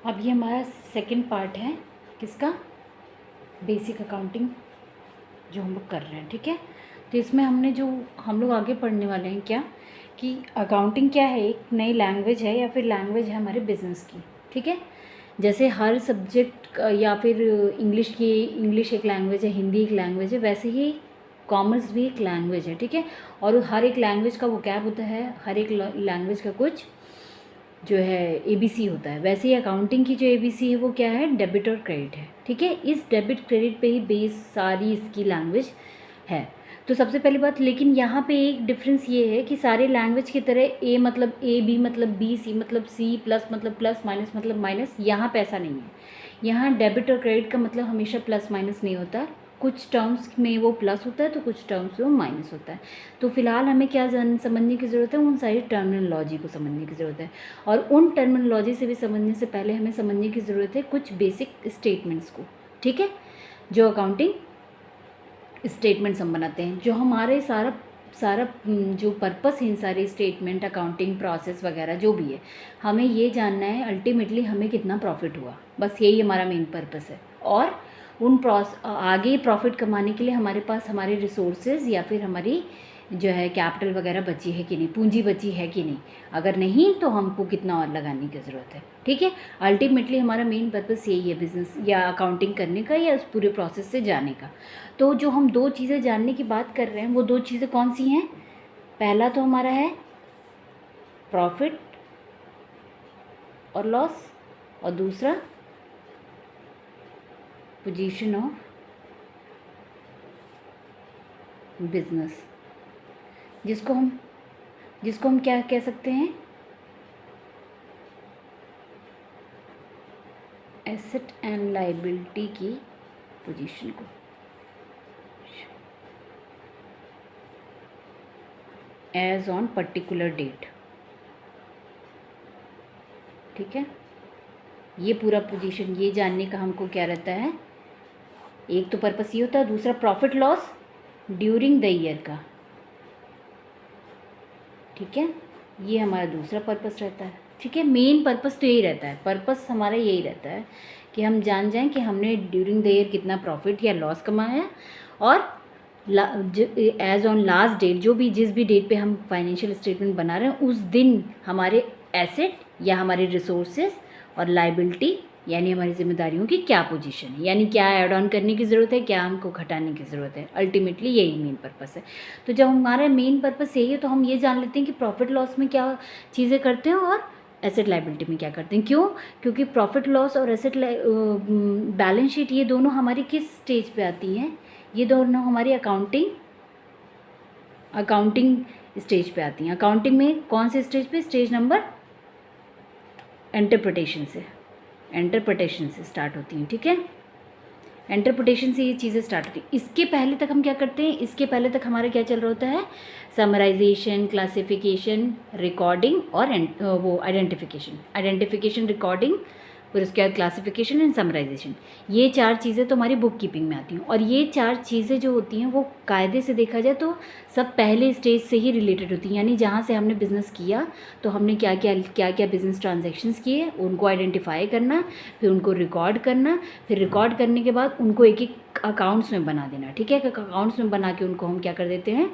अब ये हमारा सेकंड पार्ट है किसका, बेसिक अकाउंटिंग जो हम लोग कर रहे हैं, ठीक है। तो इसमें हमने जो हम लोग आगे पढ़ने वाले हैं क्या कि अकाउंटिंग क्या है, एक नई लैंग्वेज है या फिर लैंग्वेज है हमारे बिजनेस की, ठीक है। जैसे हर सब्जेक्ट या फिर इंग्लिश एक लैंग्वेज है, हिंदी एक लैंग्वेज है, वैसे ही कॉमर्स भी एक लैंग्वेज है, ठीक है। और हर एक लैंग्वेज का वोकैब होता है, हर एक लैंग्वेज का कुछ जो है एबीसी होता है। वैसे ही अकाउंटिंग की जो एबीसी है वो क्या है, डेबिट और क्रेडिट है, ठीक है। इस डेबिट क्रेडिट पे ही बेस सारी इसकी लैंग्वेज है। तो सबसे पहली बात, लेकिन यहाँ पे एक डिफरेंस ये है कि सारे लैंग्वेज की तरह ए मतलब ए, बी मतलब बी, सी मतलब सी, प्लस मतलब प्लस, माइनस मतलब माइनस, यहाँ पे ऐसा नहीं है। यहाँ डेबिट और क्रेडिट का मतलब हमेशा प्लस माइनस नहीं होता, कुछ टर्म्स में वो प्लस होता है तो कुछ टर्म्स में वो माइनस होता है। तो फिलहाल हमें क्या समझने की ज़रूरत है, उन सारी टर्मिनोलॉजी को समझने की ज़रूरत है। और उन टर्मिनोलॉजी से भी समझने से पहले हमें समझने की ज़रूरत है कुछ बेसिक स्टेटमेंट्स को, ठीक है। जो अकाउंटिंग स्टेटमेंट्स हम बनाते हैं, जो हमारे सारा सारा जो पर्पस है इन सारे स्टेटमेंट, अकाउंटिंग प्रोसेस वगैरह जो भी है, हमें ये जानना है अल्टीमेटली हमें कितना प्रॉफिट हुआ, बस यही हमारा मेन पर्पस है। और उन आगे प्रॉफिट कमाने के लिए हमारे पास हमारे रिसोर्सेज या फिर हमारी जो है कैपिटल वगैरह बची है कि नहीं, पूंजी बची है कि नहीं, अगर नहीं तो हमको कितना और लगाने की ज़रूरत है, ठीक है। अल्टीमेटली हमारा मेन पर्पस यही है बिजनेस या अकाउंटिंग करने का या उस पूरे प्रोसेस से जाने का। तो जो हम दो चीज़ें जानने की बात कर रहे हैं वो दो चीज़ें कौन सी हैं, पहला तो हमारा है प्रॉफिट और लॉस, और दूसरा पोजीशन ऑफ बिजनेस, जिसको हम क्या कह सकते हैं, एसेट एंड लायबिलिटी की पोजीशन को, एज ऑन पर्टिकुलर डेट, ठीक है। ये पूरा पोजीशन ये जानने का हमको क्या रहता है, एक तो पर्पस ये होता है, दूसरा profit loss during the year का, ठीक है। ये हमारा दूसरा पर्पस रहता है, ठीक है। मेन पर्पस तो यही रहता है, पर्पस हमारा यही रहता है कि हम जान जाएं कि हमने ड्यूरिंग द ईयर कितना प्रॉफिट या लॉस कमाया है, और एज ऑन लास्ट डेट, जो भी जिस भी डेट पे हम फाइनेंशियल स्टेटमेंट बना रहे हैं उस दिन हमारे एसेट या हमारे रिसोर्सेज और लाइबिलिटी यानी हमारी जिम्मेदारियों की क्या पोजीशन है, यानी क्या ऐड ऑन करने की ज़रूरत है, क्या हमको घटाने की ज़रूरत है। अल्टीमेटली यही मेन पर्पस है। तो जब हमारा मेन पर्पस यही है तो हम ये जान लेते हैं कि प्रॉफिट लॉस में क्या चीज़ें करते हैं और एसेट लाइबिलिटी में क्या करते हैं। क्यों? क्योंकि प्रॉफिट लॉस और एसेट बैलेंस शीट ये दोनों हमारी किस स्टेज पे आती हैं, ये दोनों हमारी अकाउंटिंग स्टेज पे आती हैं। अकाउंटिंग में कौन से स्टेज पे, स्टेज नंबर इंटरप्रिटेशन से स्टार्ट होती हैं, ठीक है। इंटरप्रिटेशन से ये चीज़ें स्टार्ट होती हैं। इसके पहले तक हम क्या करते हैं, इसके पहले तक हमारा क्या चल रहा होता है, समराइजेशन, क्लासिफिकेशन, रिकॉर्डिंग और वो आइडेंटिफिकेशन, रिकॉर्डिंग, फिर उसके बाद क्लासिफिकेशन एंड समराइजेशन। ये चार चीज़ें तो हमारी बुक कीपिंग में आती हैं। और ये चार चीज़ें जो होती हैं वो कायदे से देखा जाए तो सब पहले स्टेज से ही रिलेटेड होती हैं, यानी जहाँ से हमने बिज़नेस किया तो हमने क्या क्या बिज़नेस ट्रांजैक्शंस किए, उनको आइडेंटिफाई करना, फिर उनको रिकॉर्ड करना, फिर रिकॉर्ड करने के बाद उनको एक एक अकाउंट्स में बना देना, ठीक है। अकाउंट्स में बना के उनको हम क्या कर देते हैं,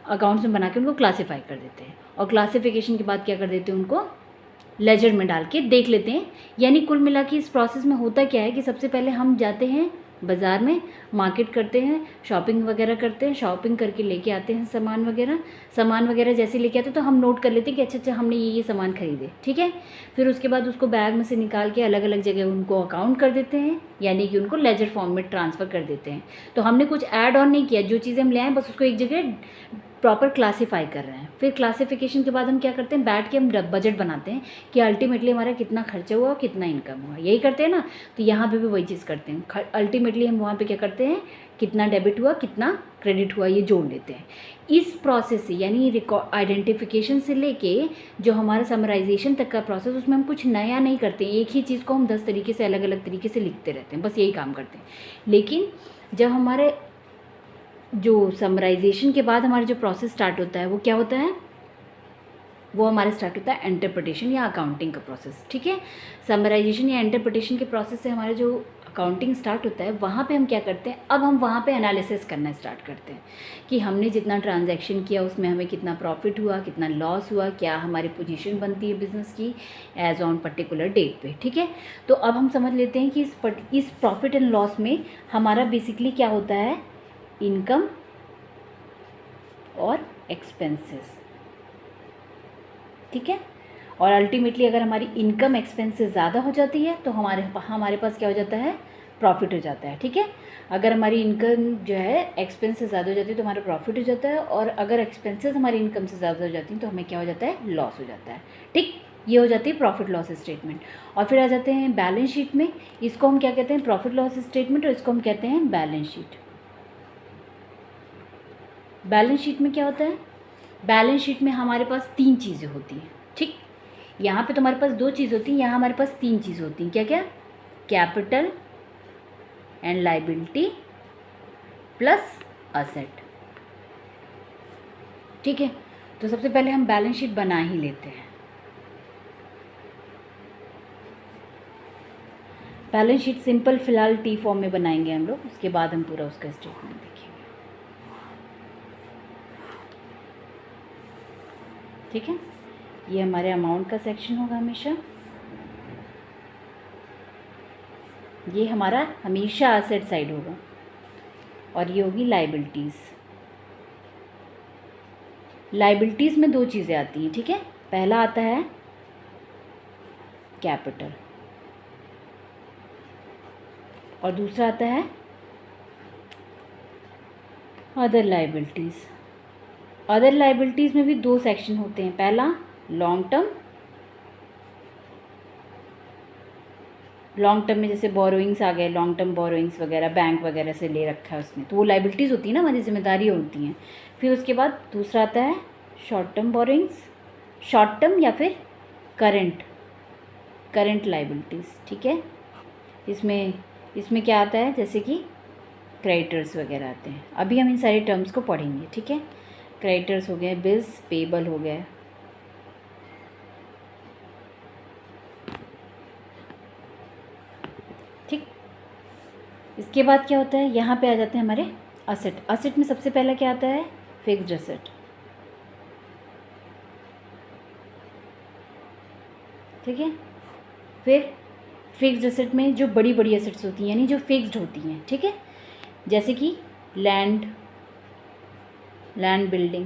अकाउंट्स में बना के उनको क्लासीफाई कर देते हैं, और क्लासिफिकेशन के बाद क्या कर देते हैं, उनको लेजर में डाल के देख लेते हैं। यानी कुल मिला के इस प्रोसेस में होता क्या है कि सबसे पहले हम जाते हैं बाज़ार में, मार्केट करते हैं, शॉपिंग वगैरह करते हैं, शॉपिंग करके लेके आते हैं सामान वगैरह जैसे लेके आते हैं तो हम नोट कर लेते हैं कि अच्छा हमने ये सामान खरीदे, ठीक है। फिर उसके बाद उसको बैग में से निकाल के अलग अलग जगह उनको अकाउंट कर देते हैं, यानी कि उनको लेजर फॉर्म में ट्रांसफ़र कर देते हैं। तो हमने कुछ ऐड ऑन नहीं किया, जो चीज़ें हम ले आए बस उसको एक जगह प्रॉपर क्लासीफाई कर रहे हैं। फिर क्लासिफिकेशन के बाद हम क्या करते हैं, बैठ के हम बजट बनाते हैं कि अल्टीमेटली हमारा कितना खर्चा हुआ, कितना इनकम हुआ, यही करते हैं ना। तो यहाँ पे भी वही चीज़ करते हैं, अल्टीमेटली हम वहाँ पे क्या करते हैं, कितना डेबिट हुआ कितना क्रेडिट हुआ ये जोड़ लेते हैं। इस प्रोसेस से यानी आइडेंटिफिकेशन से लेके जो हमारा समराइजेशन तक का प्रोसेस, उसमें हम कुछ नया नहीं करते, एक ही चीज़ को हम 10 तरीके से अलग अलग तरीके से लिखते रहते हैं, बस यही काम करते हैं। लेकिन जब हमारे जो समराइजेशन के बाद हमारा जो प्रोसेस स्टार्ट होता है वो क्या होता है, वो हमारा स्टार्ट होता है इंटरप्रिटेशन या अकाउंटिंग का प्रोसेस, ठीक है। समराइजेशन या इंटरप्रिटेशन के प्रोसेस से हमारा जो अकाउंटिंग स्टार्ट होता है, वहाँ पे हम क्या करते हैं, अब हम वहाँ पे एनालिसिस करना स्टार्ट करते हैं कि हमने जितना ट्रांजैक्शन किया उसमें हमें कितना प्रॉफिट हुआ, कितना लॉस हुआ, क्या हमारी पोजीशन बनती है बिज़नेस की एज ऑन पर्टिकुलर डेट पे, ठीक है। तो अब हम समझ लेते हैं कि इस प्रॉफिट एंड लॉस में हमारा बेसिकली क्या होता है, इनकम और एक्सपेंसेस, ठीक है। और अल्टीमेटली अगर हमारी इनकम एक्सपेंस से ज़्यादा हो जाती है तो हमारे पास क्या हो जाता है, प्रॉफिट हो जाता है, ठीक है। अगर हमारी इनकम जो है एक्सपेंस से ज़्यादा हो जाती है तो हमारा प्रॉफिट हो जाता है, और अगर एक्सपेंसेस हमारी इनकम से ज़्यादा हो जाती हैं तो हमें क्या हो जाता है, लॉस हो जाता है, ठीक। ये हो जाती है प्रॉफिट लॉस स्टेटमेंट। और फिर आ जाते हैं बैलेंस शीट में। इसको हम क्या कहते हैं, प्रॉफिट लॉस स्टेटमेंट, और इसको हम कहते हैं बैलेंस शीट। बैलेंस शीट में क्या होता है, बैलेंस शीट में हमारे पास 3 चीज़ें होती हैं, ठीक। यहाँ पे तो हमारे पास 2 चीज़ होती हैं, यहाँ हमारे पास 3 चीज़ होती हैं। क्या क्या, capital and liability plus asset, ठीक है। तो सबसे पहले हम बैलेंस शीट बना ही लेते हैं। बैलेंस शीट सिंपल फिलहाल टी फॉर्म में बनाएंगे हम लोग, उसके बाद हम पूरा उसका स्टेटमेंट देखेंगे, ठीक है। ये हमारे अमाउंट का सेक्शन होगा हमेशा, ये हमारा हमेशा असेट साइड होगा, और ये होगी लाइबिलिटीज़। लाइबिलिटीज़ में 2 चीज़ें आती हैं, ठीक है। पहला आता है कैपिटल और दूसरा आता है अदर लाइबिलिटीज़। अदर लाइबिलिटीज़ में भी 2 सेक्शन होते हैं। पहला लॉन्ग टर्म में जैसे बोरोइंग्स आ गए, लॉन्ग टर्म बोरोइंग्स वगैरह बैंक वगैरह से ले रखा है उसमें, तो वो लाइबिलिटीज़ होती है ना, हमारी जिम्मेदारी होती हैं। फिर उसके बाद दूसरा आता है short term borrowings, short term या फिर करंट लाइबिलिटीज़, ठीक है। इसमें क्या आता है, जैसे कि क्रेडिटर्स वगैरह आते हैं। अभी हम इन सारे टर्म्स को पढ़ेंगे, ठीक है। क्रेडिटर्स हो गए, बिल्स पेबल हो गए, ठीक। इसके बाद क्या होता है, यहाँ पे आ जाते हैं हमारे असेट। असेट में सबसे पहला क्या आता है, फिक्स्ड असेट, ठीक है। फिर फिक्स्ड असेट में जो बड़ी बड़ी असेट्स होती हैं, यानी जो फिक्स्ड होती हैं, ठीक है, जैसे कि land building,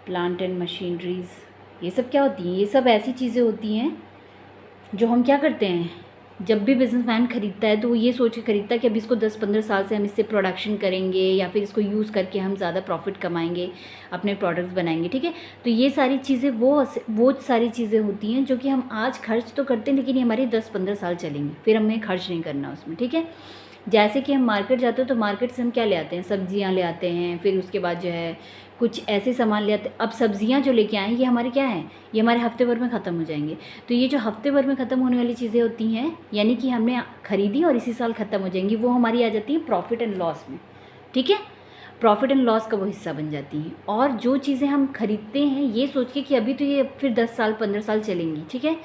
plant and machineries, ये सब क्या होती हैं, ये सब ऐसी चीज़ें होती हैं जो हम क्या करते हैं, जब भी बिजनेसमैन खरीदता है तो वो ये सोच के खरीदता है कि अभी इसको 10-15 साल से हम इससे प्रोडक्शन करेंगे या फिर इसको यूज़ करके हम ज़्यादा प्रॉफिट कमाएंगे, अपने प्रोडक्ट्स बनाएंगे, ठीक है। तो ये सारी चीज़ें वो सारी चीज़ें होती हैं जो कि हम आज खर्च तो करते हैं लेकिन ये हमारी 10-15 साल चलेंगी, फिर हमें खर्च नहीं करना उसमें, ठीक है। जैसे कि हम मार्केट जाते हैं तो मार्केट से हम क्या ले आते हैं, सब्जियां ले आते हैं, फिर उसके बाद जो है कुछ ऐसे सामान ले आते हैं। अब सब्जियां जो लेके आए ये हमारे क्या हैं, ये हमारे हफ्ते भर में ख़त्म हो जाएंगे। तो ये जो हफ्ते भर में ख़त्म होने वाली चीज़ें होती हैं, यानी कि हमने खरीदी और इसी साल ख़त्म हो जाएंगी, वो हमारी आ जाती है प्रॉफिट एंड लॉस में, ठीक है। प्रॉफिट एंड लॉस का वो हिस्सा बन जाती हैं। और जो चीज़ें हम खरीदते हैं ये सोच के कि अभी तो ये फिर 10 साल 15 साल चलेंगी, ठीक है,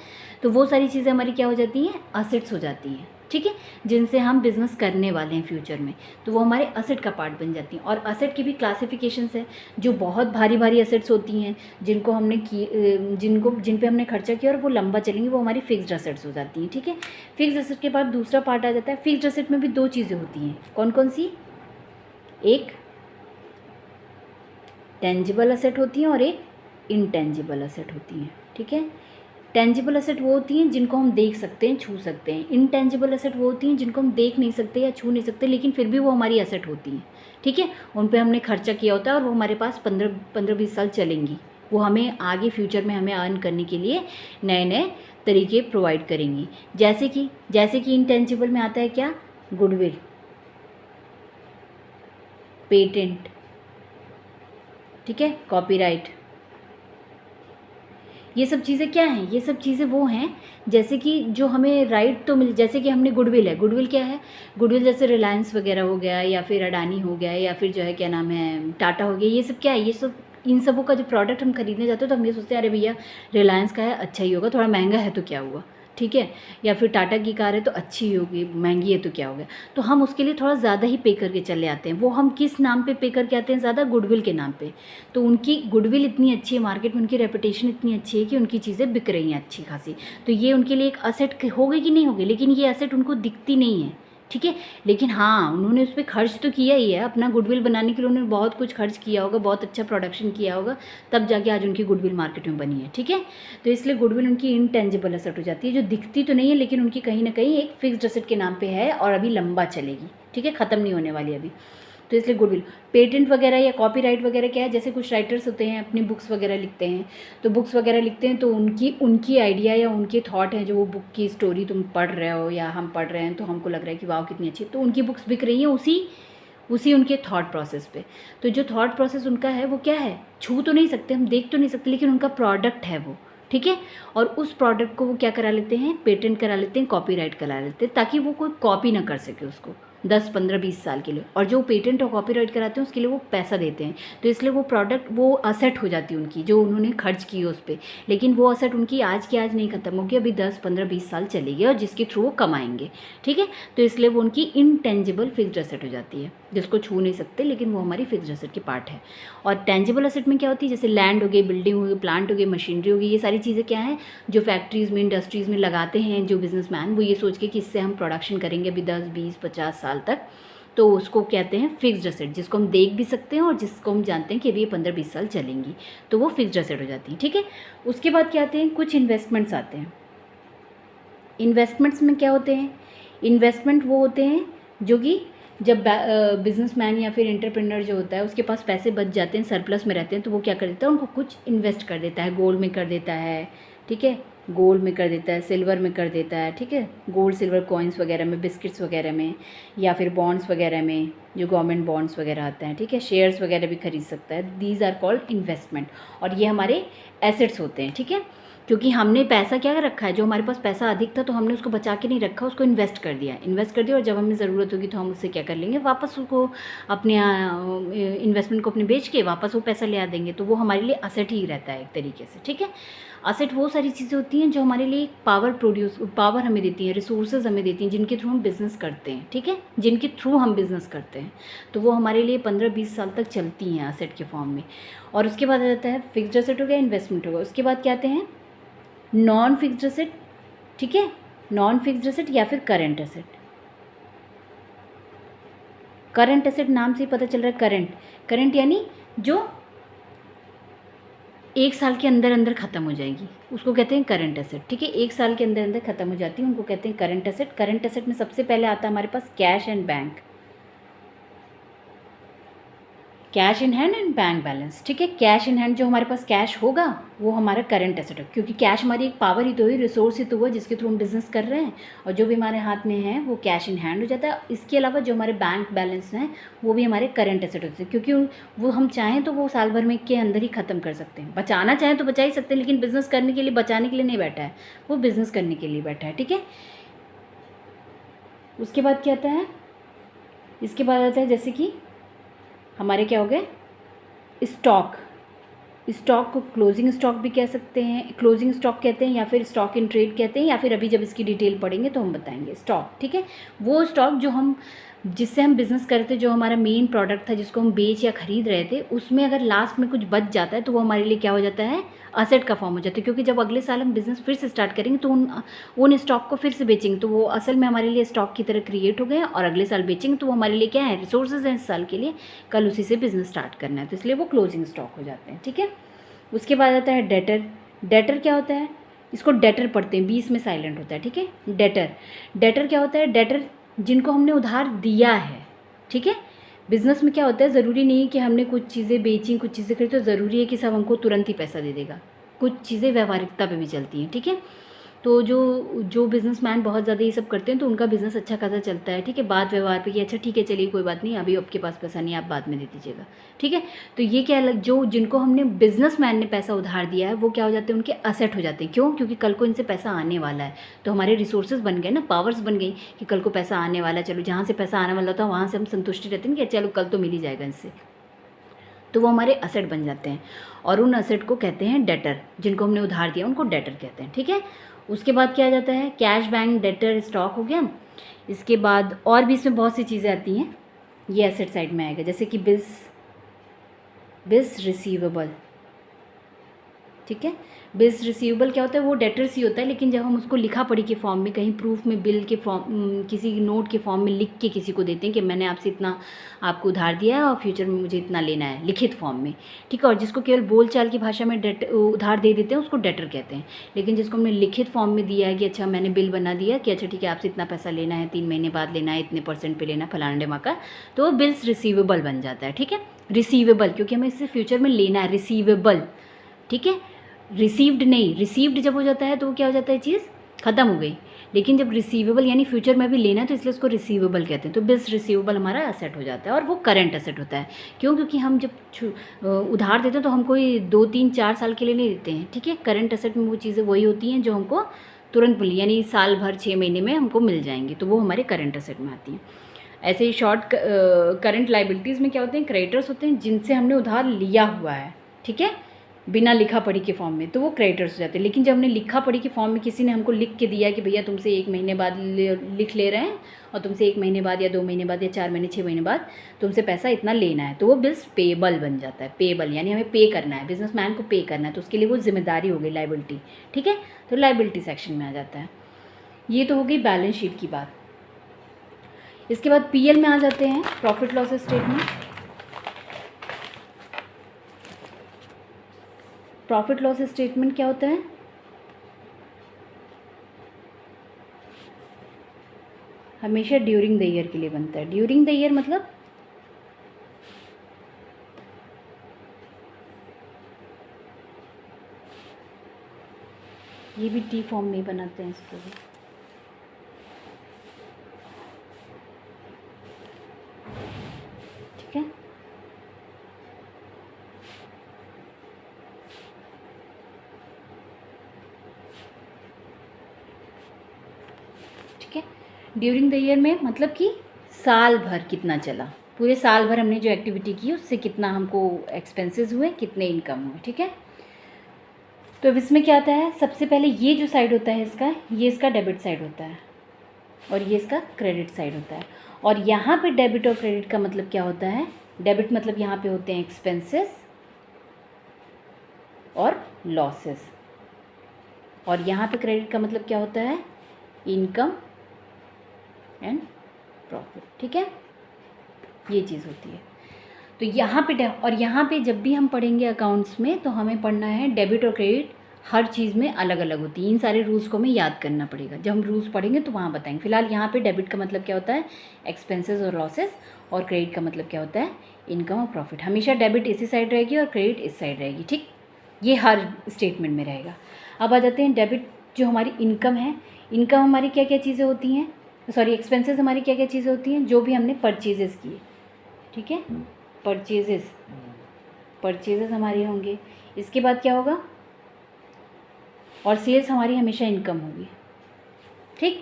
तो वो सारी चीज़ें हमारी क्या हो जाती हैं, असेट्स हो जाती हैं, ठीक है, जिनसे हम बिज़नेस करने वाले हैं फ्यूचर में, तो वो हमारे असेट का पार्ट बन जाती हैं। और असेट की भी क्लासिफिकेशंस है, जो बहुत भारी भारी असेट्स होती हैं जिन पे हमने खर्चा किया और वो लंबा चलेंगी, वो हमारी फिक्स्ड असेट्स हो जाती हैं, ठीक है। फिक्स्ड असेट के बाद दूसरा पार्ट आ जाता है, फिक्स्ड असेट में भी 2 चीज़ें होती हैं, कौन कौन सी, एक टेंजिबल असेट होती हैं और एक इनटेंजिबल असेट होती हैं, ठीक है। टेंजिबल असेट वो होती हैं जिनको हम देख सकते हैं, छू सकते हैं। इनटेंजिबल असेट वो होती हैं जिनको हम देख नहीं सकते या छू नहीं सकते, लेकिन फिर भी वो हमारी असेट होती हैं, ठीक है। उन पे हमने खर्चा किया होता है और वो हमारे पास 15-20 साल चलेंगी, वो हमें आगे फ्यूचर में हमें अर्न करने के लिए नए नए तरीके प्रोवाइड करेंगी। जैसे कि इनटेंजिबल में आता है क्या, गुडविल, पेटेंट, ठीक है, कॉपीराइट, ये सब चीज़ें क्या हैं, ये सब चीज़ें वो हैं जैसे कि जो हमें राइट तो जैसे कि हमने गुडविल है, गुडविल क्या है, गुडविल जैसे रिलायंस वगैरह हो गया या फिर अडानी हो गया या फिर जो है क्या नाम है टाटा हो गया, ये सब क्या है, ये सब इन सबों का जो प्रोडक्ट हम खरीदने जाते हैं तो हम ये सोचते हैं अरे भैया रिलायंस का है, अच्छा ही होगा, थोड़ा महंगा है तो क्या हुआ, ठीक है, या फिर टाटा की कार है तो अच्छी होगी, महंगी है तो क्या हो गया। तो हम उसके लिए थोड़ा ज़्यादा ही पे करके चले आते हैं। वो हम किस नाम पे करके आते हैं ज़्यादा? गुडविल के नाम पे। तो उनकी गुडविल इतनी अच्छी है मार्केट में, उनकी रेपुटेशन इतनी अच्छी है कि उनकी चीज़ें बिक रही हैं अच्छी खासी, तो ये उनके लिए एक असेट होगी कि नहीं होगी, लेकिन ये असेट उनको दिखती नहीं है, ठीक है। लेकिन हाँ, उन्होंने उस पर खर्च तो किया ही है, अपना गुडविल बनाने के लिए उन्होंने बहुत कुछ खर्च किया होगा, बहुत अच्छा प्रोडक्शन किया होगा, तब जाके आज उनकी गुडविल मार्केट में बनी है, ठीक है। तो इसलिए गुडविल उनकी इंटेंजिबल एसेट हो जाती है, जो दिखती तो नहीं है लेकिन उनकी कहीं ना कहीं एक फिक्स्ड एसेट के नाम पे है और अभी लंबा चलेगी, ठीक है, ख़त्म नहीं होने वाली अभी। तो इसलिए गुडविल। पेटेंट वगैरह या कॉपीराइट वगैरह क्या है, जैसे कुछ राइटर्स होते हैं अपनी बुक्स वगैरह लिखते हैं, तो बुक्स वगैरह लिखते हैं तो उनकी आइडिया या उनके थॉट हैं, जो वो बुक की स्टोरी तुम पढ़ रहे हो या हम पढ़ रहे हैं तो हमको लग रहा है कि वाह कितनी अच्छी, तो उनकी बुक्स बिक रही हैं उसी उनके थॉट प्रोसेस पे। तो जो थॉट प्रोसेस उनका है वो क्या है, छू तो नहीं सकते, हम देख तो नहीं सकते, लेकिन उनका प्रोडक्ट है वो, ठीक है। और उस प्रोडक्ट को वो क्या करा लेते हैं, पेटेंट करा लेते हैं, कॉपीराइट करा लेते हैं, ताकि वो कोई कॉपी ना कर सके उसको 10, 15, 20 साल के लिए। और जो पेटेंट और कॉपीराइट कराते हैं उसके लिए वो पैसा देते हैं, तो इसलिए वो प्रोडक्ट वो असेट हो जाती है उनकी, जो उन्होंने खर्च की है उस पर। लेकिन वो असेट उनकी आज की आज नहीं खत्म होगी, अभी 10, 15, 20 साल चलेगी, और जिसके थ्रू वो कमाएंगे, ठीक है। तो इसलिए वो उनकी इंटेंजिबल फिक्स्ड असेट हो जाती है, जिसको छू नहीं सकते, लेकिन वो हमारी फिक्स्ड असेट की पार्ट है। और टेंजिबल असेट में क्या होती है, जैसे लैंड हो गई, बिल्डिंग हो गई, प्लांट हो गई, मशीनरी हो गई, ये सारी चीज़ें क्या है, जो फैक्ट्रीज़ में, इंडस्ट्रीज़ में लगाते हैं जो बिजनेसमैन, वो ये सोच के कि इससे हम प्रोडक्शन करेंगे अभी 10, 20, 50 साल तक, तो उसको कहते हैं फिक्स्ड असेट, जिसको हम देख भी सकते हैं और जिसको हम जानते हैं कि अभी ये 15, 20 साल चलेंगी, तो वो फिक्स्ड असेट हो जाती है, ठीक है। उसके बाद क्या आते हैं, कुछ इन्वेस्टमेंट्स आते हैं। इन्वेस्टमेंट्स में क्या होते हैं, इन्वेस्टमेंट वो होते हैं जो कि जब बिजनेसमैन या फिर एंटरप्रेन्योर जो होता है उसके पास पैसे बच जाते हैं, सरप्लस में रहते हैं, तो वो क्या कर देता है, उनको कुछ इन्वेस्ट कर देता है, गोल्ड में कर देता है, ठीक है, गोल्ड में कर देता है, सिल्वर में कर देता है, ठीक है, गोल्ड सिल्वर कॉइन्स वगैरह में, बिस्किट्स वगैरह में, या फिर बॉन्ड्स वगैरह में, जो गवर्नमेंट बॉन्ड्स वगैरह आते हैं, ठीक है, शेयर्स वगैरह भी खरीद सकता है। दीज आर कॉल्ड इन्वेस्टमेंट, और ये हमारे एसेट्स होते हैं, ठीक है। क्योंकि हमने पैसा क्या रखा है, जो हमारे पास पैसा अधिक था तो हमने उसको बचा के नहीं रखा, उसको इन्वेस्ट कर दिया, और जब हमें ज़रूरत होगी तो हम उससे क्या कर लेंगे, वापस उसको अपने इन्वेस्टमेंट को अपने बेच के वापस वो पैसा ले आ देंगे, तो वो हमारे लिए असेट ही रहता है एक तरीके से, ठीक है। असेट वो सारी चीज़ें होती हैं जो हमारे लिए पावर हमें देती हैं, रिसोर्सेज हमें देती हैं, जिनके थ्रू हम बिज़नेस करते हैं, ठीक है, जिनके थ्रू हम बिज़नेस करते हैं, तो वो हमारे लिए 15-20 साल तक चलती हैं असेट के फॉर्म में। और उसके बाद आ जाता है फिक्स्ड असेट हो गया, इन्वेस्टमेंट होगा, उसके बाद क्या आते हैं नॉन फिक्स्ड असेट, ठीक है, नॉन फिक्स्ड असेट या फिर करंट असेट। करंट असेट नाम से ही पता चल रहा है, करंट यानी जो 1 साल के अंदर अंदर ख़त्म हो जाएगी, उसको कहते हैं करंट असेट, ठीक है, 1 साल के अंदर अंदर ख़त्म हो जाती है, उनको कहते हैं करंट असेट। करंट असेट में सबसे पहले आता है हमारे पास cash and bank, cash in hand and bank balance, ठीक है। कैश इन हैंड, जो हमारे पास कैश होगा वो हमारा करंट एसेट है, क्योंकि कैश हमारी एक पावर ही तो है, रिसोर्स ही तो हुआ जिसके थ्रू हम बिजनेस कर रहे हैं, और जो भी हमारे हाथ में है वो कैश इन हैंड हो जाता है। इसके अलावा जो हमारे बैंक बैलेंस हैं वो भी हमारे करंट एसेट होते हैं, क्योंकि वो हम चाहें तो वो साल भर में के अंदर ही ख़त्म कर सकते हैं, बचाना चाहें तो बचा ही सकते हैं, लेकिन बिज़नेस करने के लिए, बचाने के लिए नहीं बैठा है, वो बिज़नेस करने के लिए बैठा है, ठीक है। उसके बाद क्या आता है, इसके बाद आता है जैसे कि हमारे क्या हो गए स्टॉक को क्लोजिंग स्टॉक भी कह सकते हैं, क्लोजिंग स्टॉक कहते हैं, या फिर स्टॉक इन ट्रेड कहते हैं, या फिर अभी जब इसकी डिटेल पढ़ेंगे तो हम बताएंगे स्टॉक, ठीक है। वो स्टॉक जिससे हम बिज़नेस करते, जो हमारा मेन प्रोडक्ट था जिसको हम बेच या खरीद रहे थे, उसमें अगर लास्ट में कुछ बच जाता है तो वो हमारे लिए क्या हो जाता है, असेट का फॉर्म हो जाता है, क्योंकि जब अगले साल हम बिज़नेस फिर से स्टार्ट करेंगे तो उन स्टॉक को फिर से बेचेंगे, तो वो असल में हमारे लिए स्टॉक की तरह क्रिएट हो गए, और अगले साल बेचेंगे तो वो हमारे लिए क्या है, रिसोर्सेज हैं इस साल के लिए, कल उसी से बिज़नेस स्टार्ट करना है, तो इसलिए वो क्लोजिंग स्टॉक हो जाते हैं, ठीक है। उसके बाद आता है डेटर क्या होता है, इसको डेटर पढ़ते हैं, 20 में साइलेंट होता है, ठीक है। डेटर क्या होता है, डेटर जिनको हमने उधार दिया है, ठीक है। बिज़नेस में क्या होता है, ज़रूरी नहीं है कि हमने कुछ चीज़ें बेची, कुछ चीज़ें खरीदी तो ज़रूरी है कि सब हमको तुरंत ही पैसा दे देगा, कुछ चीज़ें व्यवहारिकता पे भी चलती हैं, ठीक है। तो जो बिज़नेसमैन बहुत ज़्यादा ये सब करते हैं तो उनका बिज़नेस अच्छा खासा चलता है, ठीक है, बात व्यवहार पे कि अच्छा ठीक है चलिए कोई बात नहीं, अभी आपके पास पैसा नहीं, आप बाद में दे दीजिएगा, ठीक है। तो ये क्या अलग, जिनको हमने बिज़नेसमैन ने पैसा उधार दिया है वो क्या हो जाते हैं, उनके असेट हो जाते हैं, क्यों, क्योंकि कल को इनसे पैसा आने वाला है, तो हमारे रिसोर्सेज बन गए ना, पावर्स बन गई कि कल को पैसा आने वाला है, चलो जहाँ से पैसा आने वाला था वहाँ से हम संतुष्टि रहते हैं कि चलो कल तो मिल ही जाएगा इनसे। तो वो हमारे असेट बन जाते हैं और उन असेट को कहते हैं डेटर, जिनको हमने उधार दिया उनको डेटर कहते हैं, ठीक है। उसके बाद क्या आ जाता है, कैश, बैंक, डेटर, स्टॉक हो गया। इसके बाद और भी इसमें बहुत सी चीज़ें आती हैं, ये एसेट साइड में आएगा, जैसे कि बिल्स रिसीवेबल, ठीक है। बिल्स रिसीवेबल क्या होता है, वो डेटर्स ही होता है, लेकिन जब हम उसको लिखा पढ़ी के फॉर्म में, कहीं प्रूफ में, बिल के फॉर्म, किसी नोट के फॉर्म में लिख के किसी को देते हैं कि मैंने आपसे इतना आपको उधार दिया है और फ्यूचर में मुझे इतना लेना है, लिखित फॉर्म में, ठीक है। और जिसको केवल बोलचाल की भाषा में उधार दे देते हैं उसको डेटर कहते हैं। लेकिन जिसको हमने लिखित फॉर्म में दिया है कि अच्छा मैंने बिल बना दिया कि अच्छा ठीक है आपसे इतना पैसा लेना है, 3 महीने बाद लेना है, इतने % पे लेना है, फलाना डेमा का, तो वो बिल्स रिसीवेबल बन जाता है, ठीक है। रिसीवेबल क्योंकि हमें इससे फ्यूचर में लेना है, रिसीवेबल, ठीक है। रिसीव्ड नहीं, रिसीव्ड जब हो जाता है तो वो क्या हो जाता है, चीज़ ख़त्म हो गई। लेकिन जब रिसीवेबल यानी फ्यूचर में भी लेना है तो इसलिए उसको रिसीवेबल कहते हैं। तो बिल्स रिसीवेबल हमारा असेट हो जाता है और वो करंट असेट होता है। क्यों? क्योंकि हम जब उधार देते हैं तो हम कोई 2, 3, 4 साल के लिए नहीं देते हैं, ठीक है। करंट असेट में वो चीज़ें वही होती हैं जो हमको तुरंत मिली, यानी साल भर 6 महीने में हमको मिल जाएंगी, तो वो हमारे करंट असेट में आती हैं। ऐसे ही शॉर्ट करंट लाइबिलिटीज़ में क्या होते हैं, क्रेडिटर्स होते हैं जिनसे हमने उधार लिया हुआ है, ठीक है, बिना लिखा पढ़ी के फॉर्म में, तो वो क्रेडिटर्स हो जाते हैं। लेकिन जब हमने लिखा पढ़ी के फॉर्म में किसी ने हमको लिख के दिया कि भैया तुमसे 1 महीने बाद लिख ले रहे हैं और तुमसे 1 महीने बाद या 2 महीने बाद या 4 महीने 6 महीने बाद तुमसे पैसा इतना लेना है, तो वो बिल्स पेबल बन जाता है। पेबल यानी हमें पे करना है, बिजनेसमैन को पे करना है, तो उसके लिए वो जिम्मेदारी हो गई, लाइबिलिटी, ठीक है। तो लाइबिलिटी सेक्शन में आ जाता है। ये तो हो गई बैलेंस शीट की बात। इसके बाद पीएल में आ जाते हैं, profit loss statement. Profit loss statement क्या होता है, हमेशा ड्यूरिंग द ईयर के लिए बनता है। ड्यूरिंग द ईयर मतलब ये भी टी फॉर्म में ही बनाते हैं इसको भी, ठीक है। ठीक है, ड्यूरिंग द ईयर में मतलब कि साल भर कितना चला, पूरे साल भर हमने जो एक्टिविटी की उससे कितना हमको एक्सपेंसेस हुए, कितने इनकम हुए, ठीक है। तो अब इसमें क्या आता है, सबसे पहले ये जो साइड होता है इसका, ये इसका डेबिट साइड होता है और ये इसका क्रेडिट साइड होता है। और यहाँ पे डेबिट और क्रेडिट का मतलब क्या होता है, डेबिट मतलब यहाँ पे होते हैं एक्सपेंसेस और लॉसेस, और यहाँ पे क्रेडिट का मतलब क्या होता है, इनकम एंड प्रॉफिट, ठीक है। ये चीज़ होती है। तो यहाँ पे और यहाँ पे जब भी हम पढ़ेंगे अकाउंट्स में तो हमें पढ़ना है डेबिट और क्रेडिट हर चीज़ में अलग अलग होती है। इन सारे रूल्स को हमें याद करना पड़ेगा, जब हम रूल्स पढ़ेंगे तो वहाँ बताएंगे। फिलहाल यहाँ पे डेबिट का मतलब क्या होता है, एक्सपेंसेस और लॉसेस, और क्रेडिट का मतलब क्या होता है, इनकम और प्रॉफिट। हमेशा डेबिट इसी साइड रहेगी और क्रेडिट इस साइड रहेगी, ठीक। ये हर स्टेटमेंट में रहेगा। अब आ जाते हैं डेबिट, जो हमारी इनकम है। इनकम हमारी क्या क्या चीज़ें होती हैं, सॉरी एक्सपेंसेस हमारी क्या क्या चीज़ें होती हैं, जो भी हमने परचेजेस किए, ठीक है, परचेजेस हमारे होंगे। इसके बाद क्या होगा, और सेल्स हमारी हमेशा इनकम होगी, ठीक,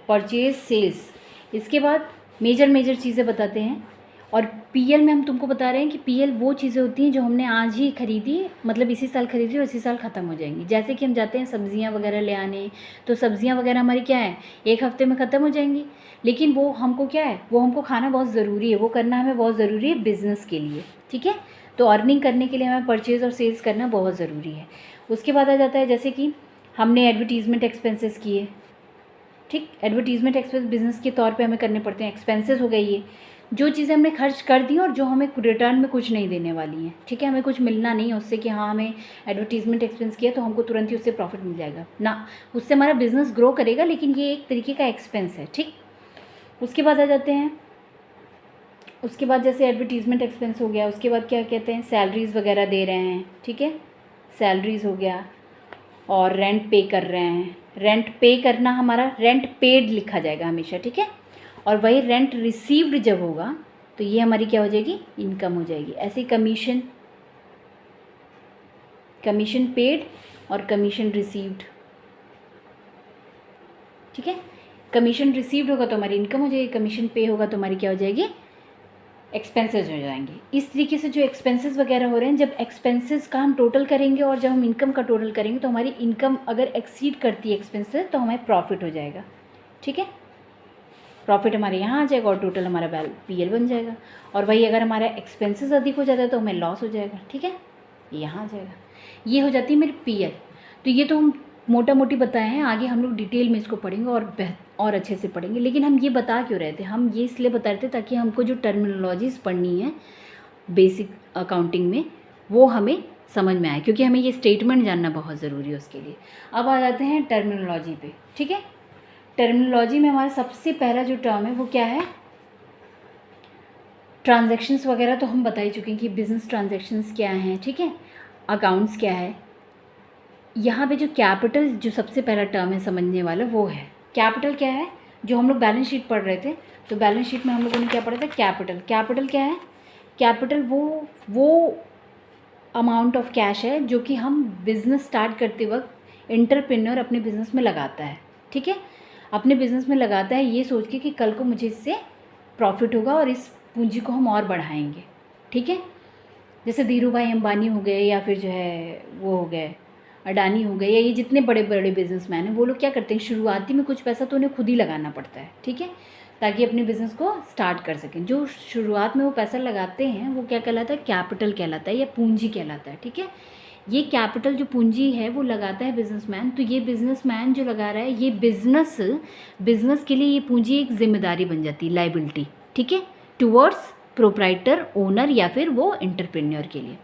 परचेज सेल्स। इसके बाद मेजर चीज़ें बताते हैं। और पीएल में हम तुमको बता रहे हैं कि पीएल वो चीज़ें होती हैं जो हमने आज ही खरीदी, मतलब इसी साल खरीदी और इसी साल ख़त्म हो जाएंगी। जैसे कि हम जाते हैं सब्ज़ियाँ वगैरह ले आने, तो सब्ज़ियाँ वगैरह हमारी क्या है, 1 हफ्ते में ख़त्म हो जाएंगी, लेकिन वो हमको क्या है, वो हमको खाना बहुत ज़रूरी है, वो करना हमें बहुत ज़रूरी है बिज़नेस के लिए, ठीक है। तो अर्निंग करने के लिए हमें परचेज़ और सेल्स करना बहुत ज़रूरी है। उसके बाद आ जाता है जैसे कि हमने एडवर्टीज़मेंट एक्सपेंसेस किए, ठीक, एडवर्टीज़मेंट एक्सपेंस बिज़नेस के तौर पे हमें करने पड़ते हैं, एक्सपेंसेस हो गई ये, जो चीज़ें हमने खर्च कर दी और जो हमें रिटर्न में कुछ नहीं देने वाली हैं, ठीक है, हमें कुछ मिलना नहीं है उससे कि हाँ हमें एडवर्टीज़मेंट एक्सपेंस किया तो हमको तुरंत ही उससे प्रॉफिट मिल जाएगा ना, उससे हमारा बिज़नेस ग्रो करेगा, लेकिन ये एक तरीके का एक्सपेंस है, ठीक। उसके बाद आ जाते हैं, उसके बाद जैसे एडवर्टीज़मेंट एक्सपेंस हो गया, उसके बाद क्या कहते हैं, सैलरीज़ वगैरह दे रहे हैं, ठीक है, सैलरीज़ हो गया, और रेंट पे कर रहे हैं। रेंट पे करना हमारा रेंट पेड लिखा जाएगा हमेशा, ठीक है। और वही रेंट रिसीव्ड जब होगा तो ये हमारी क्या हो जाएगी, इनकम हो जाएगी। ऐसे कमीशन पेड और कमीशन रिसीव्ड, ठीक है। कमीशन रिसीव्ड होगा तो हमारी इनकम हो जाएगी, कमीशन पे होगा तो हमारी क्या हो जाएगी, एक्सपेंसेस हो जाएंगे। इस तरीके से जो एक्सपेंसेस वगैरह हो रहे हैं, जब एक्सपेंसेस का हम टोटल करेंगे और जब हम इनकम का टोटल करेंगे तो हमारी इनकम अगर एक्सीड करती है एक्सपेंसेस तो हमें प्रॉफिट हो जाएगा। ठीक है, प्रॉफिट हमारे यहाँ आ जाएगा और टोटल हमारा पीएल बन जाएगा। और वही अगर हमारा एक्सपेंसेस अधिक हो जाता है तो हमें लॉस हो जाएगा। ठीक है, यहाँ आ जाएगा। ये हो जाती है मेरी पीएल। तो ये तो हम मोटा मोटी बताए हैं, आगे हम लोग डिटेल में इसको पढ़ेंगे और अच्छे से पढ़ेंगे। लेकिन हम ये बता क्यों रहे थे, हम ये इसलिए बता रहे थे ताकि हमको जो टर्मिनोलॉजीज़ पढ़नी है बेसिक अकाउंटिंग में वो हमें समझ में आए, क्योंकि हमें ये स्टेटमेंट जानना बहुत ज़रूरी है उसके लिए। अब आ जाते हैं टर्मिनोलॉजी पे। ठीक है, टर्मिनोलॉजी में हमारा सबसे पहला जो टर्म है वो क्या है, ट्रांजैक्शंस वगैरह तो हम बता ही चुके हैं कि बिजनेस ट्रांजैक्शंस क्या हैं। ठीक है, अकाउंट्स क्या है। यहाँ पे जो कैपिटल जो सबसे पहला टर्म है समझने वाला वो है कैपिटल। क्या है, जो हम लोग बैलेंस शीट पढ़ रहे थे तो बैलेंस शीट में हम लोगों ने क्या पढ़ा था, कैपिटल। कैपिटल क्या है, कैपिटल वो अमाउंट ऑफ कैश है जो कि हम बिज़नेस स्टार्ट करते वक्त एंटरप्रेन्योर अपने बिज़नेस में लगाता है। ठीक है, अपने बिज़नेस में लगाता है ये सोच के कि कल को मुझे इससे प्रॉफिट होगा और इस पूंजी को हम और बढ़ाएंगे। ठीक है, जैसे धीरू भाई अंबानी हो गए या फिर जो है वो हो गए अडानी हो गए, या ये जितने बड़े बड़े बिजनेसमैन हैं वो लोग क्या करते हैं, शुरुआती में कुछ पैसा तो उन्हें खुद ही लगाना पड़ता है। ठीक है, ताकि अपने बिज़नेस को स्टार्ट कर सकें। जो शुरुआत में वो पैसा लगाते हैं वो क्या कहलाता है, कैपिटल कहलाता है या पूंजी कहलाता है। ठीक है, ये कैपिटल जो पूंजी है वो लगाता है बिजनेसमैन। तो ये बिजनेसमैन जो लगा रहा है ये बिजनेस के लिए ये पूंजी एक जिम्मेदारी बन जाती है, लाइबिलिटी। ठीक है, टुवर्ड्स प्रोप्राइटर, ओनर या फिर वो एंटरप्रेन्योर के लिए।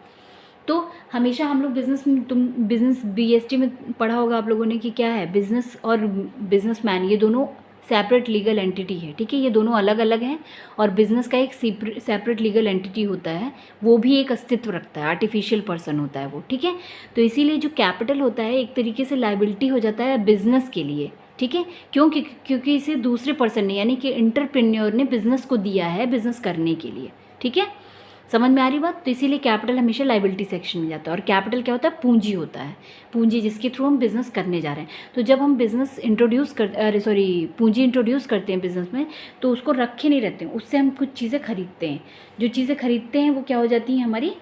तो हमेशा हम लोग बिज़नेस बीएसटी में पढ़ा होगा आप लोगों ने कि क्या है, बिज़नेस और बिजनेसमैन ये दोनों सेपरेट लीगल एंटिटी है। ठीक है, ये दोनों अलग अलग हैं और बिज़नेस का एक सेपरेट लीगल एंटिटी होता है, वो भी एक अस्तित्व रखता है, आर्टिफिशियल पर्सन होता है वो। ठीक है, तो इसीलिए जो कैपिटल होता है एक तरीके से लाइबिलिटी हो जाता है बिज़नेस के लिए। ठीक है, क्योंकि इसे दूसरे पर्सन ने यानी कि एंटरप्रेन्योर ने बिज़नेस को दिया है बिज़नेस करने के लिए। ठीक है, समझ में आ रही बात। तो इसीलिए कैपिटल हमेशा लाइबिलिटी सेक्शन में जाता है। और कैपिटल क्या होता है, पूंजी होता है, पूंजी जिसके थ्रू हम बिज़नेस करने जा रहे हैं। तो जब हम बिज़नेस पूंजी इंट्रोड्यूस करते हैं बिज़नेस में तो उसको रखे नहीं रहते हैं, उससे हम कुछ चीज़ें खरीदते हैं। जो चीज़ें खरीदते हैं वो क्या हो जाती हैं, हमारी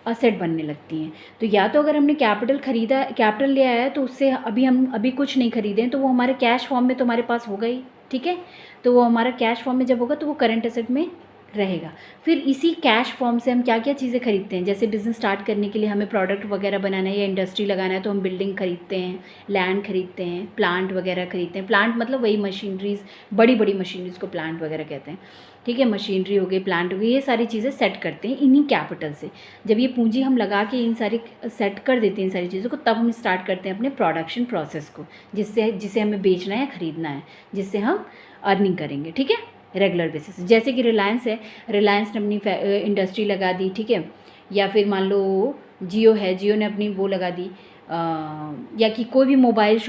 असेट बनने लगती हैं। तो या तो अगर हमने कैपिटल ले आया है तो उससे अभी कुछ नहीं खरीदें तो वो हमारे कैश फॉर्म में तो हमारे पास होगा ही। ठीक है, तो वो हमारा कैश फॉर्म में जब होगा तो वो करंट एसेट में रहेगा। फिर इसी कैश फॉर्म से हम क्या क्या चीज़ें खरीदते हैं, जैसे बिज़नेस स्टार्ट करने के लिए हमें प्रोडक्ट वगैरह बनाना है या इंडस्ट्री लगाना है तो हम बिल्डिंग खरीदते हैं, लैंड खरीदते हैं, प्लांट वगैरह खरीदते हैं। प्लांट मतलब वही मशीनरीज, बड़ी बड़ी मशीनरीज को प्लांट वगैरह कहते हैं। ठीक है, मशीनरी हो गई, प्लांट हो गई, ये सारी चीज़ें सेट करते हैं इन्हीं कैपिटल से। जब ये पूंजी हम लगा के इन सारी सेट कर देते हैं इन सारी चीज़ों को, तब हम स्टार्ट करते हैं अपने प्रोडक्शन प्रोसेस को, जिसे हमें बेचना है, ख़रीदना है, जिससे हम अर्निंग करेंगे। ठीक है, रेगुलर बेसिस। जैसे कि रिलायंस है, रिलायंस ने अपनी इंडस्ट्री लगा दी। ठीक है, या फिर मान लो जियो है, जियो ने अपनी वो लगा दी, या कि कोई भी मोबाइल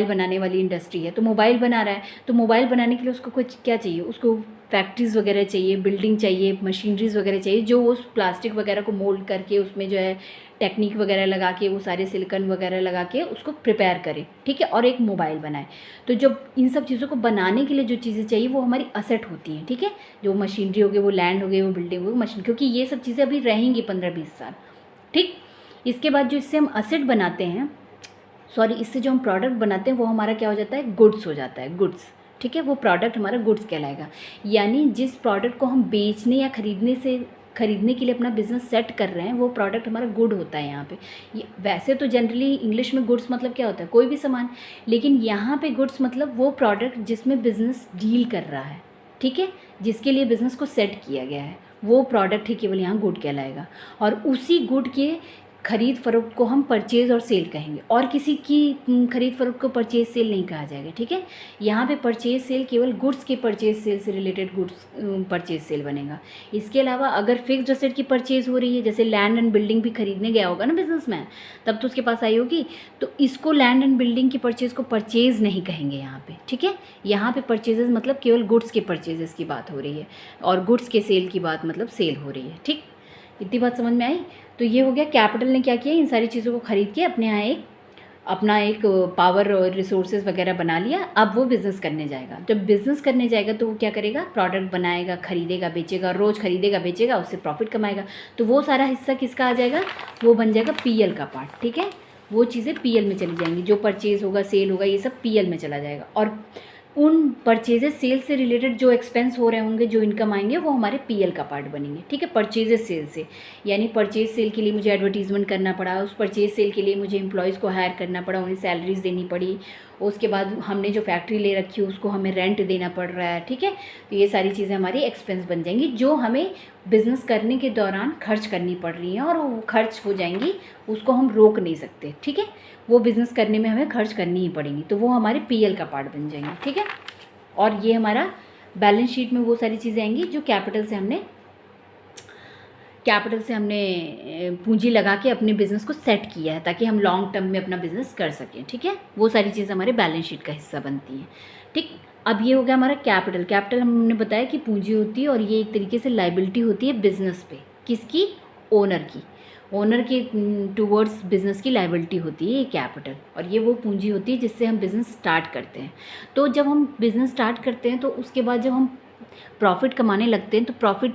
बनाने वाली इंडस्ट्री है तो मोबाइल बना रहा है, तो मोबाइल बनाने के लिए उसको कुछ क्या चाहिए, उसको फैक्ट्रीज़ वगैरह चाहिए, बिल्डिंग चाहिए, मशीनरीज वगैरह चाहिए, जो उस प्लास्टिक वगैरह को मोल्ड करके उसमें जो है टेक्निक वगैरह लगा के वो सारे सिलिकॉन वगैरह लगा के उसको प्रिपेयर करे। ठीक है, और एक मोबाइल बनाए। तो जब इन सब चीज़ों को बनाने के लिए जो चीज़ें चाहिए वो हमारी असेट होती हैं। ठीक है, जो मशीनरी हो गई, वो लैंड हो गई, वो बिल्डिंग हो गई, मशीन, क्योंकि ये सब चीज़ें अभी रहेंगी 15-20 साल। ठीक, इसके बाद जो इससे हम असेट बनाते हैं, इससे जो हम प्रोडक्ट बनाते हैं वो हमारा क्या हो जाता है, गुड्स हो जाता है, गुड्स। ठीक है, वो प्रोडक्ट हमारा गुड्स कहलाएगा। यानी जिस प्रोडक्ट को हम बेचने या खरीदने के लिए अपना बिज़नेस सेट कर रहे हैं वो प्रोडक्ट हमारा गुड होता है यहाँ पे। वैसे तो जनरली इंग्लिश में गुड्स मतलब क्या होता है, कोई भी सामान, लेकिन यहाँ पे गुड्स मतलब वो प्रोडक्ट जिसमें बिज़नेस डील कर रहा है। ठीक है, जिसके लिए बिज़नेस को सेट किया गया है वो प्रोडक्ट ही केवल यहाँ गुड कहलाएगा। और उसी गुड के खरीद फरोख्त को हम परचेज़ और सेल कहेंगे, और किसी की खरीद फरोख्त को परचेज़ सेल नहीं कहा जाएगा। ठीक है, यहाँ पे परचेज़ सेल केवल गुड्स के परचेज़ सेल से रिलेटेड गुड्स परचेज़ सेल बनेगा। इसके अलावा अगर फिक्स्ड असेट की परचेज़ हो रही है, जैसे लैंड एंड बिल्डिंग भी खरीदने गया होगा ना बिजनेसमैन, तब तो उसके पास आई होगी, तो इसको लैंड एंड बिल्डिंग की परचेज़ को परचेज़ नहीं कहेंगे यहाँ पे। ठीक है, यहाँ पे परचेजेस मतलब केवल गुड्स के परचेजेस की बात हो रही है, और गुड्स के सेल की बात मतलब सेल हो रही है। ठीक, इतनी बात समझ में आई। तो ये हो गया, कैपिटल ने क्या किया, इन सारी चीज़ों को खरीद के अपने यहाँ एक अपना एक पावर और रिसोर्सेज वगैरह बना लिया, अब वो बिज़नेस करने जाएगा। जब बिज़नेस करने जाएगा तो वो क्या करेगा, प्रोडक्ट बनाएगा, खरीदेगा, बेचेगा, रोज़ खरीदेगा, बेचेगा, उससे प्रॉफिट कमाएगा। तो वो सारा हिस्सा किसका आ जाएगा, वो बन जाएगा पीएल का पार्ट। ठीक है, वो चीज़ें पीएल में चली जाएंगी, जो परचेज़ होगा, सेल होगा, ये सब पीएल में चला जाएगा। और उन परचेजेस सेल से रिलेटेड जो एक्सपेंस हो रहे होंगे, जो इनकम आएंगे, वो हमारे पीएल का पार्ट बनेंगे। ठीक है, परचेजेस सेल से, यानी परचेज सेल के लिए मुझे एडवर्टीजमेंट करना पड़ा, उस परचेज सेल के लिए मुझे एम्प्लॉयज़ को हायर करना पड़ा, उन्हें सैलरीज देनी पड़ी, उसके बाद हमने जो फैक्ट्री ले रखी है उसको हमें रेंट देना पड़ रहा है। ठीक है, तो ये सारी चीज़ें हमारी एक्सपेंस बन जाएंगी, जो हमें बिज़नेस करने के दौरान खर्च करनी पड़ रही हैं, और वो खर्च हो जाएंगी, उसको हम रोक नहीं सकते। ठीक है, वो बिज़नेस करने में हमें खर्च करनी ही पड़ेंगी, तो वो हमारे पीएल का पार्ट बन जाएंगे। ठीक है, और ये हमारा बैलेंस शीट में वो सारी चीज़ें आएंगी जो कैपिटल से हमने पूंजी लगा के अपने बिज़नेस को सेट किया है, ताकि हम लॉन्ग टर्म में अपना बिज़नेस कर सकें। ठीक है, वो सारी चीज़ें हमारे बैलेंस शीट का हिस्सा बनती हैं। ठीक, अब ये हो गया हमारा कैपिटल हमने बताया कि पूंजी होती है, और ये एक तरीके से लाइबिलिटी होती है बिज़नेस पे, किसकी, ओनर के टूवर्ड्स बिज़नेस की लाइबिलिटी होती है ये कैपिटल, और ये वो पूंजी होती है जिससे हम बिज़नेस स्टार्ट करते हैं। तो जब हम बिज़नेस स्टार्ट करते हैं तो उसके बाद जब हम प्रॉफिट कमाने लगते हैं, तो प्रॉफिट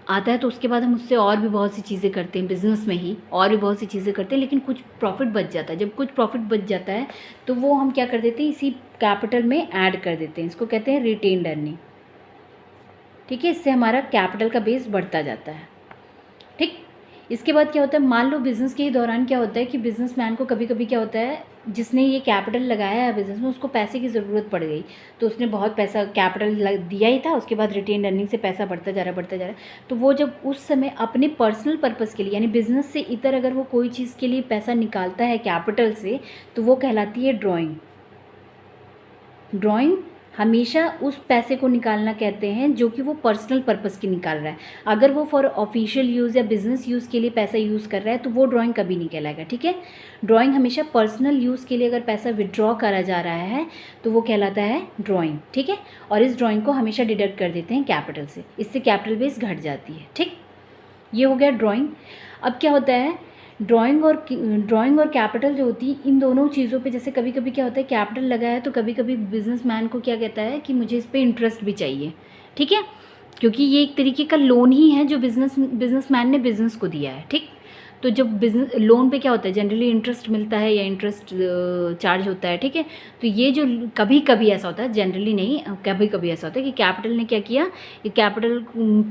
आता है, तो उसके बाद हम उससे और भी बहुत सी चीज़ें करते हैं, बिज़नेस में ही और भी बहुत सी चीज़ें करते हैं, लेकिन कुछ प्रॉफिट बच जाता है। जब कुछ प्रॉफिट बच जाता है तो वो हम क्या कर देते हैं, इसी कैपिटल में ऐड कर देते हैं, इसको कहते हैं रिटेन्ड अर्निंग। ठीक है, इससे हमारा कैपिटल का बेस बढ़ता जाता है। ठीक, इसके बाद क्या होता है, मान लो बिज़नेस के ही दौरान क्या होता है कि बिज़नेसमैन को कभी कभी क्या होता है, जिसने ये कैपिटल लगाया है बिज़नेस में, उसको पैसे की ज़रूरत पड़ गई, तो उसने बहुत पैसा कैपिटल दिया ही था, उसके बाद रिटेन अर्निंग से पैसा बढ़ता जा रहा है, तो वो जब उस समय अपने पर्सनल पर्पज़ के लिए, यानी बिज़नेस से इतर अगर वो कोई चीज़ के लिए पैसा निकालता है कैपिटल से, तो वो कहलाती है ड्राइंग हमेशा उस पैसे को निकालना कहते हैं जो कि वो पर्सनल पर्पज़ की निकाल रहा है। अगर वो फॉर ऑफिशियल यूज़ या बिज़नेस यूज़ के लिए पैसा यूज़ कर रहा है तो वो ड्राइंग कभी नहीं कहलाएगा। ठीक है, ड्राइंग हमेशा पर्सनल यूज़ के लिए अगर पैसा विड्रॉ करा जा रहा है तो वो कहलाता है ड्राइंग। ठीक है, और इस ड्राइंग को हमेशा डिडक्ट कर देते हैं कैपिटल से, इससे कैपिटल बेस घट जाती है। ठीक, ये हो गया ड्राइंग। अब क्या होता है, ड्राइंग और कैपिटल जो होती है, इन दोनों चीज़ों पे जैसे कभी कभी क्या होता है, कैपिटल लगा है तो कभी कभी बिजनेसमैन को क्या कहता है कि मुझे इस पर इंटरेस्ट भी चाहिए। ठीक है, क्योंकि ये एक तरीके का लोन ही है जो बिजनेसमैन ने बिज़नेस को दिया है। ठीक, तो जब बिजनेस लोन पे क्या होता है, जनरली इंटरेस्ट मिलता है या इंटरेस्ट चार्ज होता है। ठीक है, तो ये जो कभी कभी ऐसा होता है, जनरली नहीं, कभी कभी ऐसा होता है कि कैपिटल ने क्या किया, कि कैपिटल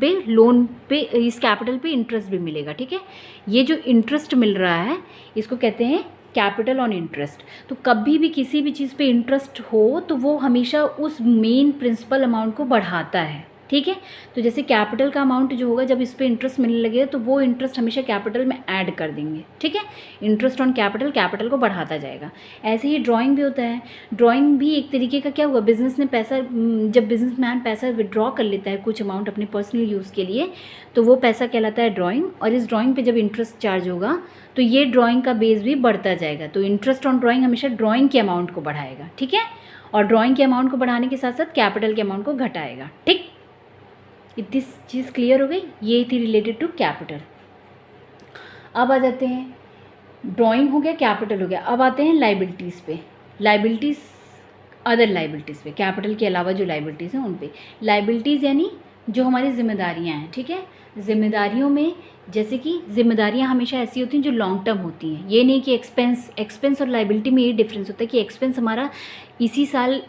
पे लोन पे इस कैपिटल पे इंटरेस्ट भी मिलेगा। ठीक है, ये जो इंटरेस्ट मिल रहा है इसको कहते हैं कैपिटल ऑन इंटरेस्ट। तो कभी भी किसी भी चीज़ पे इंटरेस्ट हो तो वो हमेशा उस मेन प्रिंसिपल अमाउंट को बढ़ाता है। ठीक है, तो जैसे कैपिटल का अमाउंट जो होगा, जब इस पे इंटरेस्ट मिलने लगे तो वो इंटरेस्ट हमेशा कैपिटल में ऐड कर देंगे। ठीक है, इंटरेस्ट ऑन कैपिटल को बढ़ाता जाएगा। ऐसे ही ड्राइंग भी होता है। ड्राइंग भी एक तरीके का क्या हुआ, बिजनेस ने पैसा, जब बिजनेसमैन पैसा विड्रॉ कर लेता है कुछ अमाउंट अपने पर्सनल यूज़ के लिए, तो वो पैसा कहलाता है ड्राइंग, और इस ड्राइंग पर जब इंटरेस्ट चार्ज होगा तो ये ड्राइंग का बेस भी बढ़ता जाएगा। तो इंटरेस्ट ऑन ड्राइंग हमेशा ड्राइंग के अमाउंट को बढ़ाएगा। ठीक है, और ड्राइंग के अमाउंट को बढ़ाने के साथ साथ कैपिटल के अमाउंट को घटाएगा। ठीक, इतनी चीज़ क्लियर हो गई, ये थी रिलेटेड टू कैपिटल। अब आ जाते हैं, ड्राइंग हो गया, कैपिटल हो गया, अब आते हैं लाइबिलिटीज़ पे। अदर लाइबिलिटीज़ पे, कैपिटल के अलावा जो लाइबिलिटीज़ हैं उन पे। लाइबिलिटीज़ यानी जो हमारी जिम्मेदारियां हैं। ठीक है, जिम्मेदारियों में जैसे कि जिम्मेदारियां हमेशा ऐसी होती हैं जो लॉन्ग टर्म होती हैं। ये नहीं कि एक्सपेंस और लाइबिलिटी में ये डिफरेंस होता है कि एक्सपेंस हमारा इसी साल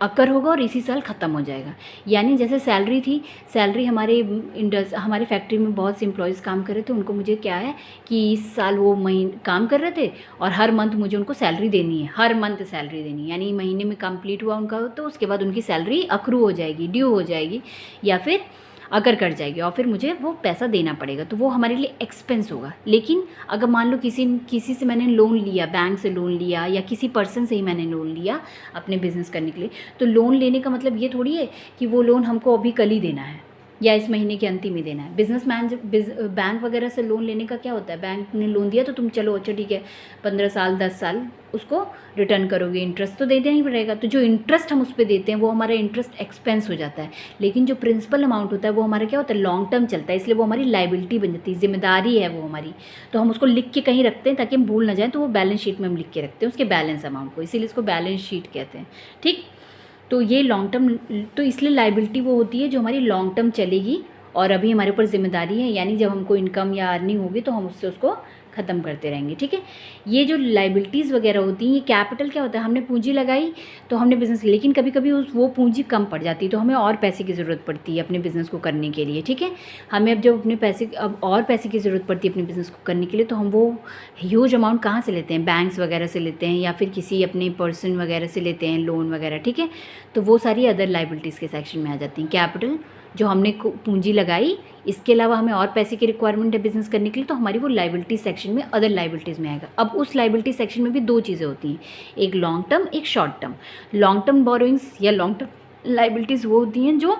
अकर होगा और इसी साल ख़त्म हो जाएगा। यानी जैसे सैलरी थी, सैलरी हमारे फैक्ट्री में बहुत से एम्प्लॉयज़ काम कर रहे थे, उनको मुझे क्या है कि इस साल वो काम कर रहे थे और हर मंथ मुझे उनको सैलरी देनी है, हर मंथ सैलरी देनी है। यानी महीने में कंप्लीट हुआ उनका तो उसके बाद उनकी सैलरी अक्रू हो जाएगी, ड्यू हो जाएगी, या फिर अगर कट जाएगी और फिर मुझे वो पैसा देना पड़ेगा, तो वो हमारे लिए एक्सपेंस होगा। लेकिन अगर मान लो किसी से मैंने लोन लिया, बैंक से लोन लिया या किसी पर्सन से ही मैंने लोन लिया अपने बिज़नेस करने के लिए, तो लोन लेने का मतलब ये थोड़ी है कि वो लोन हमको अभी कल ही देना है, या इस महीने के अंतिम ही देना है। बिजनेसमैन जब बैंक वगैरह से लोन लेने का क्या होता है, बैंक ने लोन दिया तो तुम चलो अच्छा ठीक है 15 साल 10 साल उसको रिटर्न करोगे, इंटरेस्ट तो देना ही पड़ेगा। तो जो इंटरेस्ट हम उस पर देते हैं वो हमारा इंटरेस्ट एक्सपेंस हो जाता है, लेकिन जो प्रिंसिपल अमाउंट होता है वो हमारा क्या होता है, लॉन्ग टर्म चलता है, इसलिए वो हमारी लाइबिलिटी बन जाती है, जिम्मेदारी है वो हमारी। तो हम उसको लिख के कहीं रखते हैं ताकि हम भूल ना जाएं, तो वो बैलेंस शीट में हम लिख के रखते हैं उसके बैलेंस अमाउंट को, इसीलिए इसको बैलेंस शीट कहते हैं। ठीक, तो ये लॉन्ग टर्म, तो इसलिए लाइबिलिटी वो होती है जो हमारी लॉन्ग टर्म चलेगी और अभी हमारे ऊपर जिम्मेदारी है, यानी जब हमको इनकम या अर्निंग होगी तो हम उससे उसको ख़त्म करते रहेंगे। ठीक है, ये जो लाइबिलिटीज़ वगैरह होती हैं, ये कैपिटल क्या होता है, हमने पूंजी लगाई तो हमने बिज़नेस, लेकिन कभी कभी वो पूंजी कम पड़ जाती है तो हमें और पैसे की ज़रूरत पड़ती है अपने बिज़नेस को करने के लिए। ठीक है, हमें अब जब अपने पैसे, अब और पैसे की ज़रूरत पड़ती है अपने बिज़नेस को करने के लिए, तो हम वो ह्यूज अमाउंट कहाँ से लेते हैं, बैंक्स वगैरह से लेते हैं या फिर किसी अपने पर्सन वगैरह से लेते हैं लोन वगैरह। ठीक है, तो वो सारी अदर लाइबिलिटीज़ के सेक्शन में आ जाती हैं। कैपिटल जो हमने पूंजी लगाई, इसके अलावा हमें और पैसे की रिक्वायरमेंट है बिजनेस करने के लिए, तो हमारी वो लाइबिलिटी सेक्शन में, अदर लाइबिलिटीज़ में आएगा। अब उस लाइबिलिटी सेक्शन में भी दो चीज़ें होती हैं, एक लॉन्ग टर्म एक short term. Long term borrowings या लॉन्ग टर्म लाइबिलिटीज़ वो होती हैं जो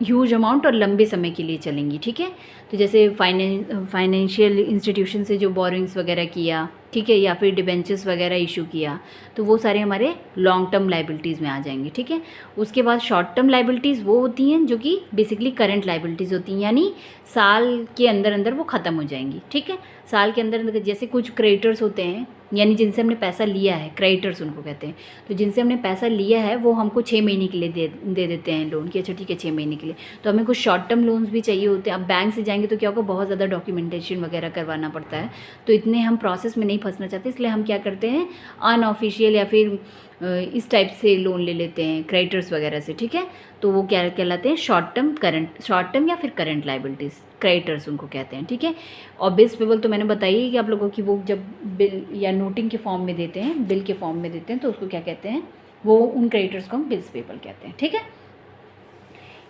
ह्यूज अमाउंट और लंबे समय के लिए चलेंगी। ठीक है, तो जैसे फाइनेंशियल इंस्टीट्यूशन से जो बोरोइंग्स वगैरह किया, ठीक है, या फिर डिबेंचर्स वगैरह इशू किया, तो वो सारे हमारे लॉन्ग टर्म लाइबिलिटीज़ में आ जाएंगे। ठीक है, उसके बाद शॉर्ट टर्म लाइबिलिटीज़ वो होती हैं जो कि बेसिकली करंट लाइबिलिटीज़ होती हैं, यानी साल के अंदर अंदर वो ख़त्म हो जाएंगी। ठीक है, साल के अंदर अंदर, जैसे कुछ क्रेडिटर्स होते हैं, यानी जिनसे हमने पैसा लिया है, क्रेडिटर्स उनको कहते हैं, तो जिनसे हमने पैसा लिया है वो हमको 6 महीने के लिए दे देते हैं लोन की, अच्छा ठीक है 6 महीने के लिए, तो हमें कुछ शॉर्ट टर्म लोन्स भी चाहिए होते हैं। अब बैंक से जाएंगे तो क्या होगा, बहुत ज़्यादा डॉक्यूमेंटेशन वगैरह करवाना पड़ता है, तो इतने हम प्रोसेस में नहीं फंसना चाहते, इसलिए हम क्या करते हैं, अनऑफिशियल या फिर इस टाइप से लोन ले लेते हैं क्रेडिटर्स वगैरह से। ठीक है, तो वो क्या कहलाते हैं, शॉर्ट टर्म या फिर करंट लाइबिलिटीज़, क्रेडिटर्स उनको कहते हैं। ठीक है, और बिल्स पेबल तो मैंने बताई कि आप लोगों की, वो जब बिल या नोटिंग के फॉर्म में देते हैं, बिल के फॉर्म में देते हैं, तो उसको क्या कहते हैं, वो उन क्रेडिटर्स को हम बिल्स पेबल कहते हैं। ठीक है,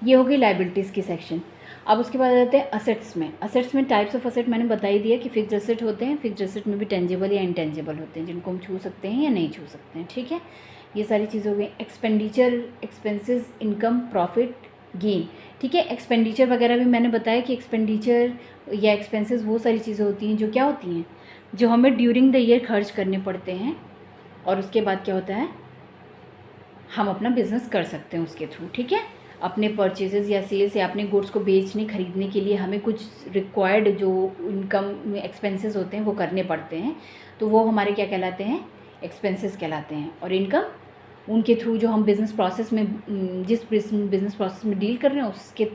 ये हो गई लाइबिलिटीज़ की सेक्शन। अब उसके बाद आते हैं असेट्स में। असेट्स में टाइप्स ऑफ असेट मैंने बता ही दिया कि फिक्स्ड असेट होते हैं, फिक्स्ड असेट में भी टेंजिबल या इंटेंजिबल होते हैं, जिनको हम छू सकते हैं या नहीं छू सकते हैं। ठीक है, ये सारी चीज़ें हो गई। Expenditure, expenses, income, profit, gain. ठीक है, एक्सपेंडिचर वगैरह भी मैंने बताया कि एक्सपेंडिचर या एक्सपेंसेस वो सारी चीज़ें होती हैं जो क्या होती हैं, जो हमें ड्यूरिंग द ईयर खर्च करने पड़ते हैं, और उसके बाद क्या होता है, हम अपना बिजनेस कर सकते हैं उसके थ्रू। ठीक है, अपने परचेजेस या सेल्स या अपने गुड्स को बेचने खरीदने के लिए हमें कुछ रिक्वायर्ड जो इनकम एक्सपेंसेस होते हैं वो करने पड़ते हैं, तो वो हमारे क्या कहलाते हैं, एक्सपेंसेस कहलाते हैं। और इनकम उनके थ्रू जो हम बिज़नेस प्रोसेस में, जिस बिज़नेस प्रोसेस में डील कर रहे हैं उसके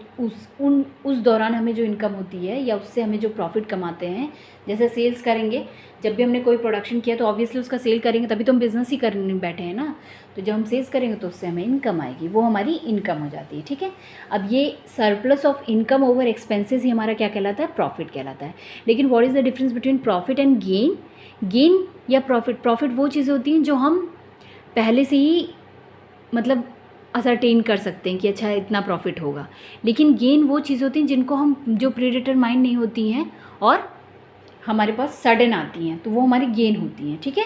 उस दौरान हमें जो इनकम होती है या उससे हमें जो प्रॉफिट कमाते हैं, जैसे सेल्स करेंगे, जब भी हमने कोई प्रोडक्शन किया तो ऑब्वियसली उसका सेल करेंगे, तभी तो हम बिज़नेस ही करने बैठे हैं ना, तो जब हम सेल्स करेंगे तो उससे हमें इनकम आएगी, वो हमारी इनकम हो जाती है। ठीक है, अब ये surplus of income over expenses ही हमारा क्या कहलाता है, प्रॉफिट कहलाता है। लेकिन what is the difference between profit and gain? Gain या प्रॉफिट वो चीज़ें होती हैं जो हम पहले से ही मतलब असरटेन कर सकते हैं कि अच्छा इतना प्रॉफिट होगा, लेकिन गेन वो चीज़ होती हैं जिनको हम, जो प्री डिटरमाइंड नहीं होती हैं और हमारे पास सडन आती हैं, तो वो हमारी गेन होती हैं। ठीक है,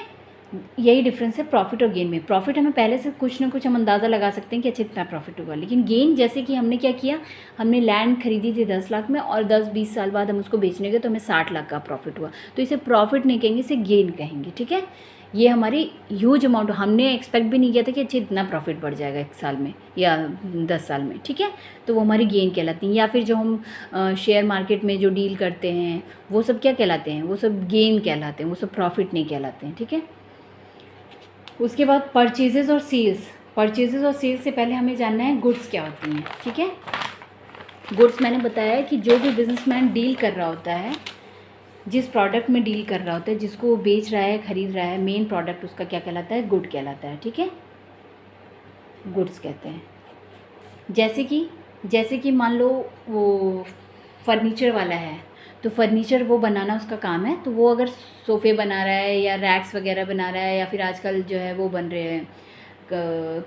यही डिफरेंस है प्रॉफिट और गेन में। प्रॉफिट हमें पहले से कुछ ना कुछ हम अंदाज़ा लगा सकते हैं कि अच्छा इतना प्रॉफिट होगा, लेकिन गेन जैसे कि हमने क्या किया, हमने लैंड खरीदी थी 10 लाख में और 10-20 साल बाद हम उसको बेचने गए तो हमें 60 लाख का प्रॉफिट हुआ, तो इसे प्रॉफिट नहीं कहेंगे, इसे गेन कहेंगे। ठीक है, ये हमारी ह्यूज अमाउंट, हमने एक्सपेक्ट भी नहीं किया था कि अच्छा इतना प्रॉफिट बढ़ जाएगा 1 साल में या 10 साल में। ठीक है, तो वो हमारी गेन कहलाती हैं। या फिर जो हम शेयर मार्केट में जो डील करते हैं वो सब क्या कहलाते हैं, वो सब गेन कहलाते हैं, वो सब प्रॉफिट नहीं कहलाते हैं। ठीक है, उसके बाद परचेजेस और सेल्स। परचेजेस और सेल्स से पहले हमें जानना है गुड्स क्या होती हैं। ठीक है, गुड्स मैंने बताया है कि जो भी बिजनेसमैन डील कर रहा होता है, जिस प्रोडक्ट में डील कर रहा होता है, जिसको वो बेच रहा है, खरीद रहा है, मेन प्रोडक्ट उसका क्या कहलाता है, गुड कहलाता है। ठीक है, गुड्स कहते हैं। जैसे कि मान लो वो फर्नीचर वाला है, तो फर्नीचर वो बनाना उसका काम है, तो वो अगर सोफ़े बना रहा है या रैक्स वगैरह बना रहा है या फिर आजकल जो है वो बन रहे हैं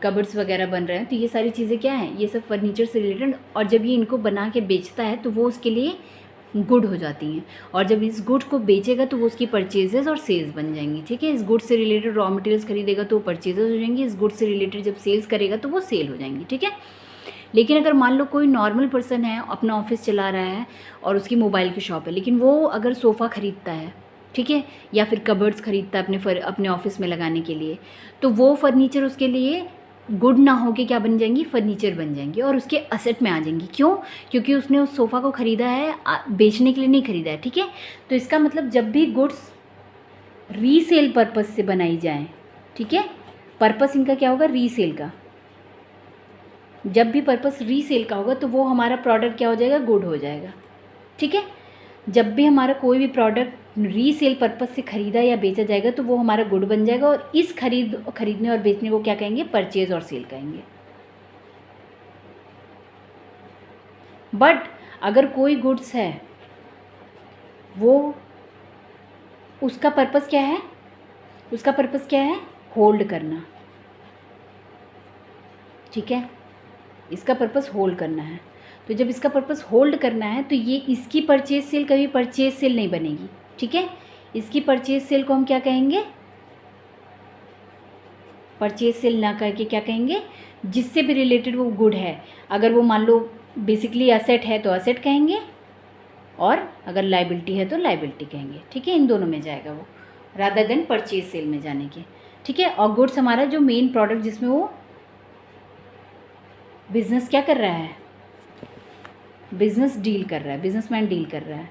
कबर्ड्स वगैरह बन रहे हैं, तो ये सारी चीज़ें क्या हैं, ये सब फर्नीचर से रिलेटेड। और जब ये इनको बना के बेचता है तो वो उसके लिए गुड हो जाती हैं, और जब इस गुड को बेचेगा तो वो उसकी परचेजेस और सेल्स बन जाएंगी। ठीक है, इस गुड से रिलेटेड रॉ मटेरियल्स खरीदेगा तो वो परचेजेस हो जाएंगी, इस गुड से रिलेटेड जब सेल्स करेगा तो वो सेल हो जाएंगी। ठीक है, लेकिन अगर मान लो कोई नॉर्मल पर्सन है, अपना ऑफिस चला रहा है और उसकी मोबाइल की शॉप है, लेकिन वो अगर सोफ़ा ख़रीदता है, ठीक है, या फिर कबर्ड्स ख़रीदता है अपने ऑफिस में लगाने के लिए, तो वो फर्नीचर उसके लिए गुड ना हो के क्या बन जाएंगी, फर्नीचर बन जाएंगी और उसके असेट में आ जाएंगी। क्यों? क्योंकि उसने उस सोफ़ा को ख़रीदा है, बेचने के लिए नहीं ख़रीदा है, ठीक है। तो इसका मतलब जब भी गुड्स रीसेल पर्पस से बनाई जाए, ठीक है, पर्पस इनका क्या होगा, रीसेल का। जब भी पर्पस रीसेल का होगा तो वो हमारा प्रोडक्ट क्या हो जाएगा, गुड हो जाएगा, ठीक है। जब भी हमारा कोई भी प्रोडक्ट रीसेल पर्पस से ख़रीदा या बेचा जाएगा तो वो हमारा गुड बन जाएगा, और इस खरीदने और बेचने को क्या कहेंगे, परचेज और सेल कहेंगे। बट अगर कोई गुड्स है, वो उसका पर्पस क्या है, उसका पर्पस क्या है, होल्ड करना, ठीक है, इसका पर्पस होल्ड करना है। तो जब इसका पर्पस होल्ड करना है तो ये इसकी परचेज सेल कभी परचेज सेल नहीं बनेगी, ठीक है। इसकी परचेज सेल को हम क्या कहेंगे, परचेज सेल ना करके क्या कहेंगे, जिससे भी रिलेटेड वो गुड है। अगर वो मान लो बेसिकली असेट है तो असेट कहेंगे, और अगर लाइबिलिटी है तो लाइबिलिटी कहेंगे, ठीक है। इन दोनों में जाएगा वो, रादर देन परचेज सेल में जाने के, ठीक है। और गुड्स हमारा जो मेन प्रोडक्ट जिसमें वो बिजनेस क्या कर रहा है, बिजनेस डील कर रहा है, बिजनेसमैन डील कर रहा है।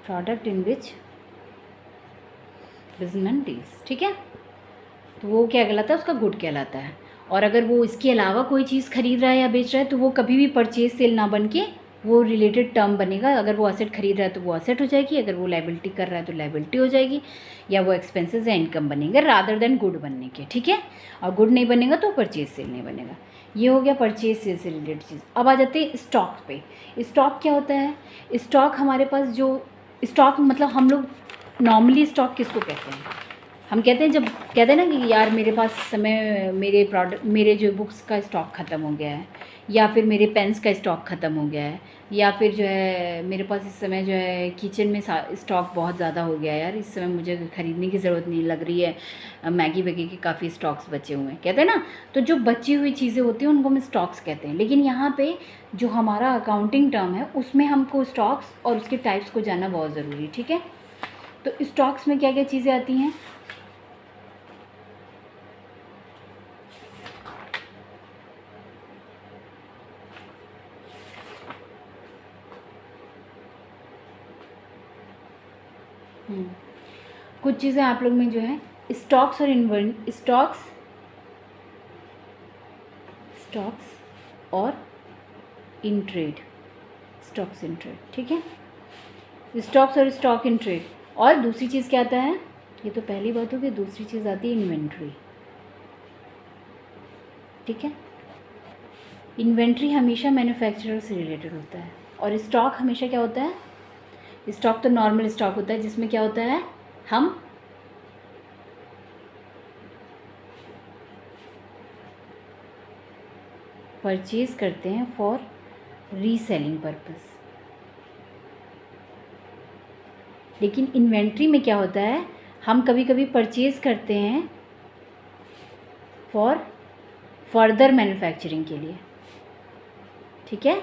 Product in which businessman deals, ठीक है। तो वो क्या कहलाता है, उसका गुड कहलाता है। और अगर वो इसके अलावा कोई चीज़ खरीद रहा है या बेच रहा है तो वो कभी भी परचेज सेल ना बन के वो रिलेटेड टर्म बनेगा। अगर वो असेट खरीद रहा है तो वो असेट हो जाएगी, अगर वो लाइबिलिटी कर रहा है तो लाइबिलिटी हो जाएगी, या वो एक्सपेंसेस या इनकम बनेगा रादर देन गुड बनने के, ठीक है। और गुड नहीं बनेगा तो परचेज सेल नहीं बनेगा। ये हो गया परचेज सेल से रिलेटेड चीज़। अब आ जाते हैं स्टॉक पे। स्टॉक क्या होता है, स्टॉक हमारे पास जो स्टॉक मतलब हम लोग नॉर्मली स्टॉक किसको कहते हैं, हम कहते हैं जब कहते हैं ना कि यार मेरे पास समय मेरे जो बुक्स का स्टॉक ख़त्म हो गया है, या फिर मेरे पेन्स का स्टॉक ख़त्म हो गया है, या फिर जो है मेरे पास इस समय जो है किचन में स्टॉक बहुत ज़्यादा हो गया है, यार इस समय मुझे ख़रीदने की ज़रूरत नहीं लग रही है, मैगी वैगी के काफ़ी स्टॉक्स बचे हुए हैं, कहते हैं ना। तो जो बची हुई चीज़ें होती हैं उनको हम स्टॉक्स कहते हैं। लेकिन यहाँ पे जो हमारा अकाउंटिंग टर्म है उसमें हमको स्टॉक्स और उसके टाइप्स को जानना बहुत ज़रूरी है, ठीक है। तो स्टॉक्स में क्या क्या चीज़ें आती हैं, कुछ चीज़ें आप लोग में जो है स्टॉक्स और स्टॉक्स और in trade, stocks in trade, ठीक है। स्टॉक्स और स्टॉक इन ट्रेड। और दूसरी चीज़ क्या आता है, ये तो पहली बात होगी, दूसरी चीज़ आती है इन्वेंट्री, ठीक है। इन्वेंट्री हमेशा मैन्युफैक्चरर से रिलेटेड होता है, और स्टॉक हमेशा क्या होता है, स्टॉक तो नॉर्मल स्टॉक होता है जिसमें क्या होता है, हम परचेज करते हैं फॉर रीसेलिंग पर्पस। लेकिन इन्वेंट्री में क्या होता है, हम कभी कभी परचेज करते हैं फॉर फर्दर मैन्युफैक्चरिंग के लिए, ठीक है।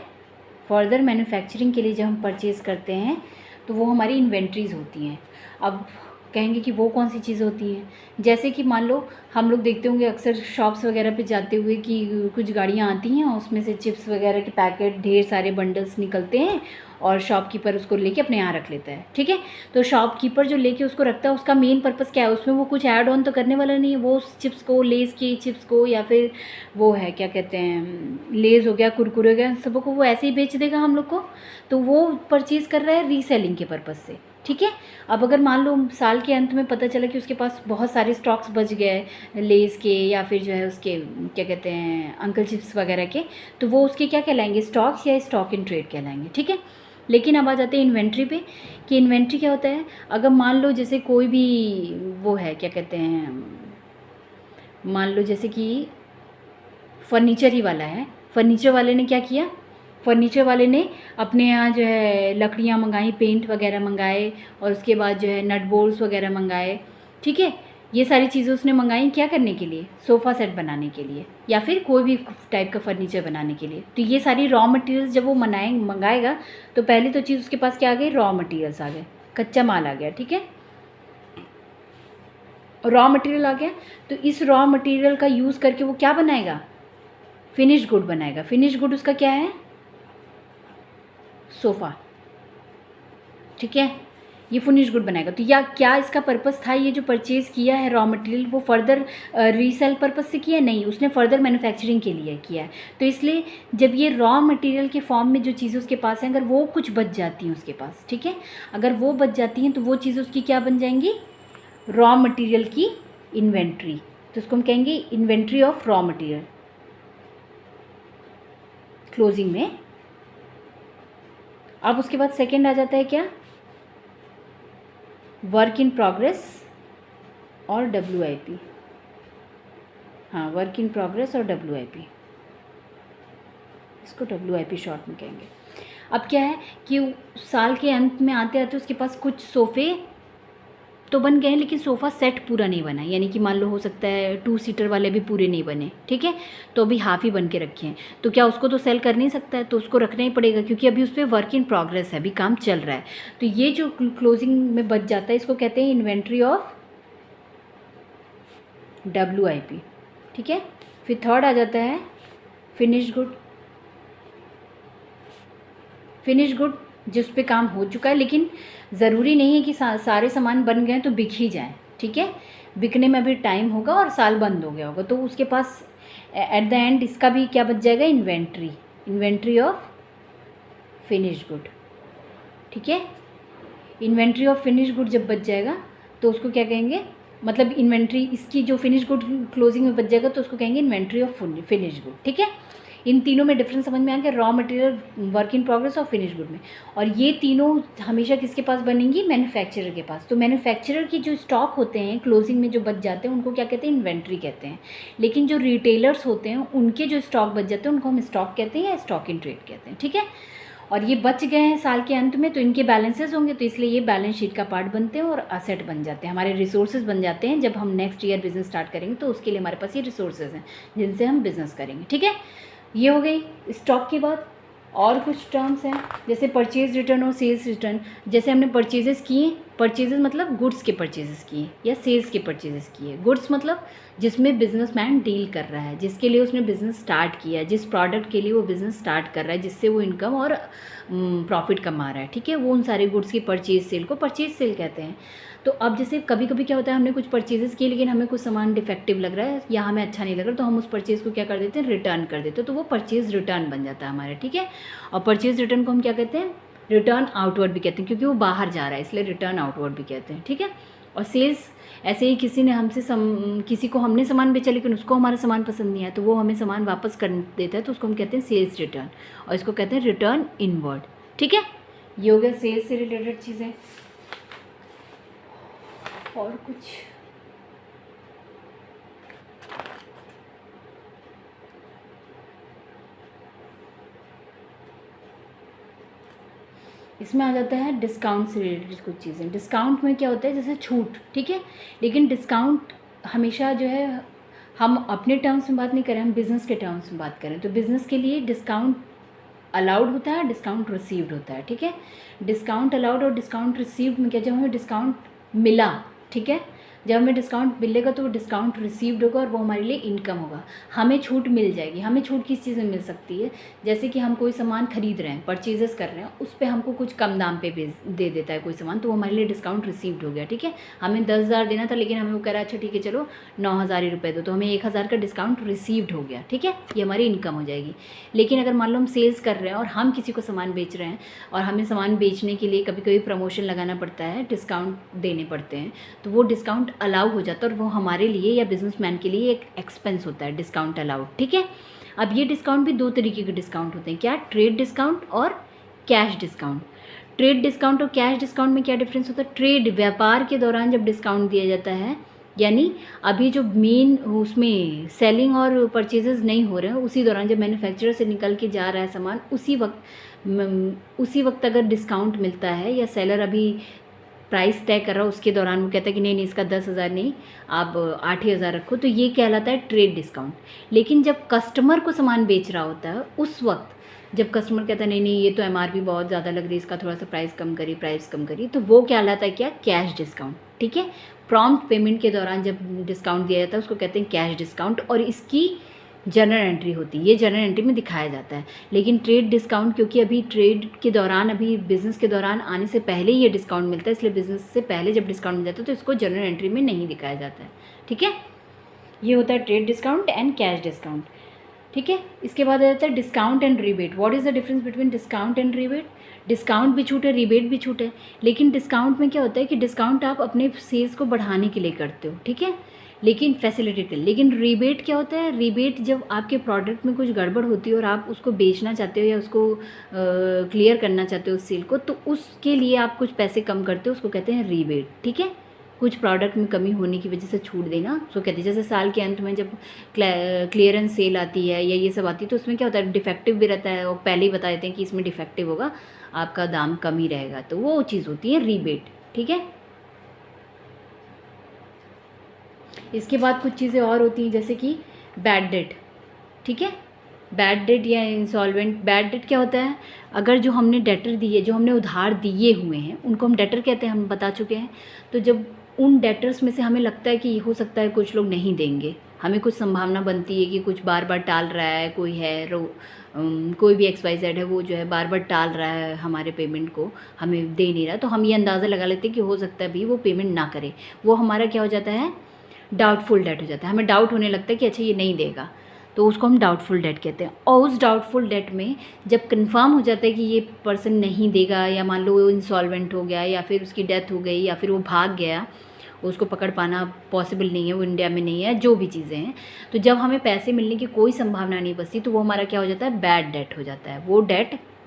फर्दर मैन्युफैक्चरिंग के लिए जब हम परचेज़ करते हैं तो वो हमारी इन्वेंट्रीज़ होती हैं। अब कहेंगे कि वो कौन सी चीज़ होती हैं, जैसे कि मान लो हम लोग देखते होंगे अक्सर शॉप्स वगैरह पे जाते हुए कि कुछ गाड़ियाँ आती हैं और उसमें से चिप्स वगैरह के पैकेट ढेर सारे बंडल्स निकलते हैं और शॉपकीपर उसको लेके अपने यहाँ रख लेता है, ठीक है। तो शॉपकीपर जो लेके उसको रखता है उसका मेन पर्पस क्या है, उसमें वो कुछ ऐड ऑन तो करने वाला नहीं है, वो उस चिप्स को, लेज़ की चिप्स को, या फिर वो है क्या कहते हैं लेज़ हो गया, कुरकुरे हो गया, सबको वो ऐसे ही बेच देगा हम लोग को। तो वो परचेज़ कर रहा है रीसेलिंग के पर्पज़ से, ठीक है। अब अगर मान लो साल के अंत में पता चला कि उसके पास बहुत सारे स्टॉक्स बच गए लेज़ के, या फिर जो है उसके क्या कहते हैं अंकल चिप्स वगैरह के, तो वो उसके क्या कहलाएंगे, स्टॉक्स या स्टॉक इन ट्रेड कहलाएंगे, ठीक है। लेकिन अब आ जाते हैं इन्वेंट्री पे, कि इन्वेंट्री क्या होता है। अगर मान लो जैसे कोई भी वो है क्या कहते हैं, मान लो जैसे कि फर्नीचर ही वाला है, फर्नीचर वाले ने क्या किया, फर्नीचर वाले ने अपने यहाँ जो है लकड़ियाँ मंगाई, पेंट वगैरह मंगाए, और उसके बाद जो है नट बोल्ट्स वगैरह मंगाए, ठीक है। ये सारी चीज़ें उसने मंगाई क्या करने के लिए? सोफ़ा सेट बनाने के लिए या फिर कोई भी टाइप का फर्नीचर बनाने के लिए। तो ये सारी रॉ मटेरियल्स जब वो मंगाएगा तो पहली तो चीज़ उसके पास क्या आ गई? रॉ मटेरियल्स आ गए, कच्चा माल आ गया, ठीक है। रॉ मटेरियल आ गया, तो इस रॉ मटेरियल का यूज़ करके वो क्या बनाएगा? फिनिश गुड बनाएगा। फिनिश गुड उसका क्या है? सोफ़ा, ठीक है। ये फिनिश गुड बनाएगा। तो या क्या इसका पर्पस था? ये जो परचेज़ किया है रॉ मटेरियल वो फर्दर रीसेल पर्पस से किया? नहीं, उसने फर्दर मैन्युफैक्चरिंग के लिए किया है। तो इसलिए जब ये रॉ मटेरियल के फॉर्म में जो चीज़ें उसके पास हैं, अगर वो कुछ बच जाती हैं उसके पास, ठीक है, अगर वो बच जाती हैं तो वो चीज़ें उसकी क्या बन जाएंगी? रॉ मटेरियल की इन्वेंट्री। तो उसको हम कहेंगे inventory of raw material closing में। अब उसके बाद सेकेंड आ जाता है क्या? वर्क इन प्रोग्रेस और WIP। हाँ, वर्क इन प्रोग्रेस और WIP, इसको WIP शॉर्ट में कहेंगे। अब क्या है कि साल के अंत में आते आते उसके पास कुछ सोफ़े तो बन गए हैं, लेकिन सोफ़ा सेट पूरा नहीं बना, यानी कि मान लो हो सकता है 2 सीटर वाले भी पूरे नहीं बने, ठीक है, तो अभी हाफ ही बन के रखे हैं। तो क्या उसको तो सेल कर नहीं सकता है, तो उसको रखना ही पड़ेगा, क्योंकि अभी उस पर वर्क इन प्रोग्रेस है, अभी काम चल रहा है। तो ये जो क्लोजिंग में बच जाता है इसको कहते हैं इन्वेंट्री ऑफ WIP, ठीक है। फिर थर्ड आ जाता है फिनिश गुड। फिनिश गुड जिस पे काम हो चुका है, लेकिन ज़रूरी नहीं है कि सारे सामान बन गए तो बिक ही जाएँ, ठीक है। बिकने में अभी टाइम होगा और साल बंद हो गया होगा, तो उसके पास एट द एंड इसका भी क्या बच जाएगा? इन्वेंट्री ऑफ फिनिश गुड, ठीक है। इन्वेंट्री ऑफ फिनिश गुड जब बच जाएगा तो उसको क्या कहेंगे? मतलब इन्वेंट्री इसकी जो फिनिश गुड क्लोजिंग में बच जाएगा तो उसको कहेंगे इन्वेंट्री ऑफ फिनिश गुड, ठीक है। इन तीनों में डिफरेंस समझ में आ गया? Raw material, work in progress और फिनिश गुड में। और ये तीनों हमेशा किसके पास बनेंगी? मैन्युफैक्चरर के पास। तो मैन्युफैक्चरर की जो स्टॉक होते हैं क्लोजिंग में जो बच जाते हैं उनको क्या कहते हैं? इन्वेंट्री कहते हैं। लेकिन जो रिटेलर्स होते हैं उनके जो स्टॉक बच जाते हैं उनको हम स्टॉक कहते हैं या स्टॉक इन ट्रेड कहते हैं, ठीक है। और ये बच गए हैं साल के अंत में तो इनके बैलेंसेस होंगे, तो इसलिए ये बैलेंस शीट का पार्ट बनते हैं और असेट बन जाते हैं, हमारे रिसोर्सेज बन जाते हैं। जब हम नेक्स्ट ईयर बिजनेस स्टार्ट करेंगे तो उसके लिए हमारे पास ये रिसोर्सेज हैं जिनसे हम बिजनेस करेंगे, ठीक है। ये हो गई स्टॉक की बात। और कुछ टर्म्स हैं जैसे परचेज रिटर्न और सेल्स रिटर्न। जैसे हमने परचेजेस किए, परचेजेस मतलब गुड्स के परचेजेस किए या सेल्स के परचेजेस किए। गुड्स मतलब जिसमें बिजनेसमैन डील कर रहा है, जिसके लिए उसने बिज़नेस स्टार्ट किया है, जिस प्रोडक्ट के लिए वो बिज़नेस स्टार्ट कर रहा है, जिससे वो इनकम और प्रॉफिट कमा रहा है, ठीक है। वो उन सारे गुड्स की परचेज सेल को परचेज सेल कहते हैं। तो अब जैसे कभी कभी क्या होता है, हमने कुछ परचेजेस किए लेकिन हमें कुछ सामान डिफेक्टिव लग रहा है या हमें अच्छा नहीं लग रहा, तो हम उस परचेज़ को क्या कर देते हैं? रिटर्न कर देते हैं। तो वो परचेज़ रिटर्न बन जाता है हमारा, ठीक है। और परचेज़ रिटर्न को हम क्या कहते हैं? रिटर्न आउटवर्ड भी कहते हैं, क्योंकि वो बाहर जा रहा है इसलिए रिटर्न आउटवर्ड भी कहते हैं, ठीक है। और सेल्स ऐसे ही किसी ने हमसे किसी को हमने सामान बेचा लेकिन उसको हमारा सामान पसंद नहीं आया तो वो हमें सामान वापस कर देता है, तो उसको हम कहते हैं सेल्स रिटर्न, और इसको कहते हैं रिटर्न इनवर्ड, ठीक है। ये हो गया सेल्स से रिलेटेड चीज़ें। और कुछ इसमें आ जाता है डिस्काउंट से रिलेटेड कुछ चीज़ें। डिस्काउंट में क्या होता है? जैसे छूट, ठीक है। लेकिन डिस्काउंट हमेशा जो है, हम अपने टर्म्स में बात नहीं करें, हम बिज़नेस के टर्म्स में बात करें तो बिज़नेस के लिए डिस्काउंट अलाउड होता है, डिस्काउंट रिसीव्ड होता है, ठीक है। डिस्काउंट अलाउड और डिस्काउंट रिसीव्ड में क्या, जब हमें डिस्काउंट मिला, ठीक है, जब हमें डिस्काउंट मिलेगा तो वो डिस्काउंट रिसीव्ड होगा और वो हमारे लिए इनकम होगा। हमें छूट मिल जाएगी। हमें छूट किस चीज़ में मिल सकती है? जैसे कि हम कोई सामान खरीद रहे हैं, परचेजेस कर रहे हैं, उस पर हमको कुछ कम दाम पे दे देता है कोई सामान, तो वो हमारे लिए डिस्काउंट रिसीव्ड हो गया, ठीक है। हमें 10,000 देना था लेकिन हमें वो कह रहा है अच्छा ठीक है चलो 9,000 ही रुपये दो, तो हमें 1,000 का डिस्काउंट रिसीव्ड हो गया, ठीक है। ये हमारी इनकम हो जाएगी। लेकिन अगर मान लो हम सेल्स कर रहे हैं और हम किसी को सामान बेच रहे हैं और हमें सामान बेचने के लिए कभी कभी प्रमोशन लगाना पड़ता है, डिस्काउंट देने पड़ते हैं, तो वो डिस्काउंट अलाउ हो जाता है और वो हमारे लिए या बिजनेसमैन के लिए एक एक्सपेंस होता है, डिस्काउंट अलाउड, ठीक है। अब ये डिस्काउंट भी दो तरीके के डिस्काउंट होते हैं, क्या? ट्रेड डिस्काउंट और कैश डिस्काउंट। ट्रेड डिस्काउंट और कैश डिस्काउंट में क्या डिफरेंस होता है? ट्रेड व्यापार के दौरान जब डिस्काउंट दिया जाता है यानी अभी जो मेन उसमें सेलिंग और परचेजेस नहीं हो रहे हैं, उसी दौरान जब मैन्युफैक्चरर से निकल के जा रहा है सामान, उसी वक्त अगर डिस्काउंट मिलता है या सेलर अभी प्राइस तय कर रहा है, उसके दौरान वो कहता है कि नहीं इसका 10,000 नहीं, आप 8,000 रखो, तो ये कहलाता है ट्रेड डिस्काउंट। लेकिन जब कस्टमर को सामान बेच रहा होता है, उस वक्त जब कस्टमर कहता है नहीं ये तो MRP बहुत ज़्यादा लग रही है, इसका थोड़ा सा प्राइस कम करी, तो वो कहलाता है क्या, कैश डिस्काउंट। ठीक है, प्रॉम्प्ट पेमेंट के दौरान जब डिस्काउंट दिया जाता है उसको कहते हैं कैश डिस्काउंट, और इसकी जनरल एंट्री होती है, ये जनरल एंट्री में दिखाया जाता है। लेकिन ट्रेड डिस्काउंट, क्योंकि अभी ट्रेड के दौरान, अभी बिज़नेस के दौरान आने से पहले ही ये डिस्काउंट मिलता है, इसलिए बिज़नेस से पहले जब डिस्काउंट मिल जाता है तो इसको जनरल एंट्री में नहीं दिखाया जाता है। ठीक है, ये होता है trade discount and cash discount. ठीक है, इसके बाद आ जाता है discount and rebate. What is the difference between discount and rebate? Discount भी छूट है, रिबेट भी छूट है, लेकिन डिस्काउंट में क्या होता है कि डिस्काउंट आप अपने सेल्स को बढ़ाने के लिए करते हो, ठीक है, लेकिन फैसिलिटेट कर। लेकिन रिबेट क्या होता है? रिबेट जब आपके प्रोडक्ट में कुछ गड़बड़ होती है और आप उसको बेचना चाहते हो या उसको क्लियर करना चाहते हो उस सेल को, तो उसके लिए आप कुछ पैसे कम करते हो, उसको कहते हैं रिबेट। ठीक है, कुछ प्रोडक्ट में कमी होने की वजह से छूट देना, उसको कहते हैं। जैसे साल के अंत में जब क्लियरेंस सेल आती है या ये सब आती है, तो उसमें क्या होता है, डिफेक्टिव भी रहता है, और पहले ही बता देते हैं कि इसमें डिफेक्टिव होगा, आपका दाम कम ही रहेगा, तो वो चीज़ होती है रिबेट। ठीक है, इसके बाद कुछ चीज़ें और होती हैं, जैसे कि बैड डेट। ठीक है, बैड डेट या इंसॉल्वेंट। बैड डेट क्या होता है? अगर जो हमने डेटर दिए, जो हमने उधार दिए हुए हैं, उनको हम डेटर कहते हैं, हम बता चुके हैं। तो जब उन डेटर्स में से हमें लगता है कि हो सकता है कुछ लोग नहीं देंगे, हमें कुछ संभावना बनती है कि कुछ बार बार टाल रहा है, कोई है कोई भी XYZ है, वो जो है बार बार टाल रहा है हमारे पेमेंट को, हमें दे नहीं रहा, तो हम ये अंदाज़ा लगा लेते हैं कि हो सकता है भी वो पेमेंट ना करे। वो हमारा क्या हो जाता है, डाउटफुल डेट हो जाता है। हमें डाउट होने लगता है कि अच्छा ये नहीं देगा, तो उसको हम डाउटफुल डेट कहते हैं। और उस डाउटफुल डेट में जब कंफर्म हो जाता है कि ये पर्सन नहीं देगा, या मान लो वो इंसॉल्वेंट हो गया, या फिर उसकी डेथ हो गई, या फिर वो भाग गया, उसको पकड़ पाना पॉसिबल नहीं है, वो इंडिया में नहीं है, जो भी चीज़ें हैं, तो जब हमें पैसे मिलने की कोई संभावना नहीं बचती, तो वो हमारा क्या हो जाता है, बैड डेट हो जाता है।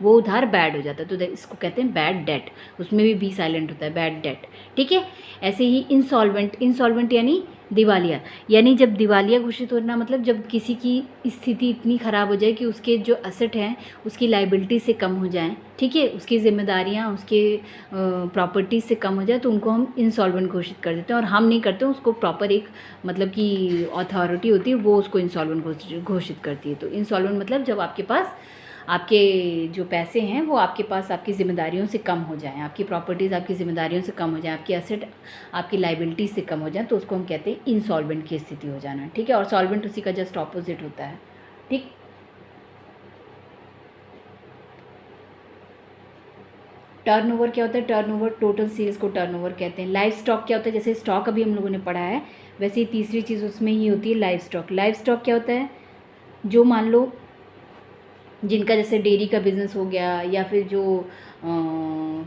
वो उधार बैड हो जाता है, तो इसको कहते हैं बैड डेट। उसमें भी बी साइलेंट होता है, बैड डेट। ठीक है, ऐसे ही इंसॉल्वेंट यानी दिवालिया, यानी जब दिवालिया घोषित होना, मतलब जब किसी की स्थिति इतनी ख़राब हो जाए कि उसके जो एसेट हैं उसकी लाइबिलिटी से कम हो जाएं, ठीक है, उसकी जिम्मेदारियां उसके प्रॉपर्टीज से कम हो जाए, तो उनको हम इंसॉल्वेंट घोषित कर देते हैं। और हम नहीं करते, उसको प्रॉपर एक मतलब कि अथॉरिटी होती है, वो उसको इंसॉल्वेंट घोषित करती है। तो इंसॉल्वेंट मतलब जब आपके पास आपके जो पैसे हैं वो आपके पास आपकी ज़िम्मेदारियों से कम हो जाएं, आपकी प्रॉपर्टीज़ आपकी ज़िम्मेदारियों से कम हो जाएं, आपकी एसेट आपकी लाइबिलिटी से कम हो जाए, तो उसको हम कहते हैं इंसॉल्वेंट की स्थिति हो जाना। ठीक है, और सॉल्वेंट उसी का जस्ट ऑपोजिट होता है। ठीक, टर्नओवर क्या होता है? टर्नओवर टोटल सेल्स को टर्नओवर कहते हैं। लाइव स्टॉक क्या होता है? जैसे स्टॉक अभी हम लोगों ने पढ़ा है, वैसे ही तीसरी चीज़ उसमें ही होती है लाइव स्टॉक। लाइव स्टॉक क्या होता है? जो मान लो जिनका जैसे डेयरी का बिज़नेस हो गया, या फिर जो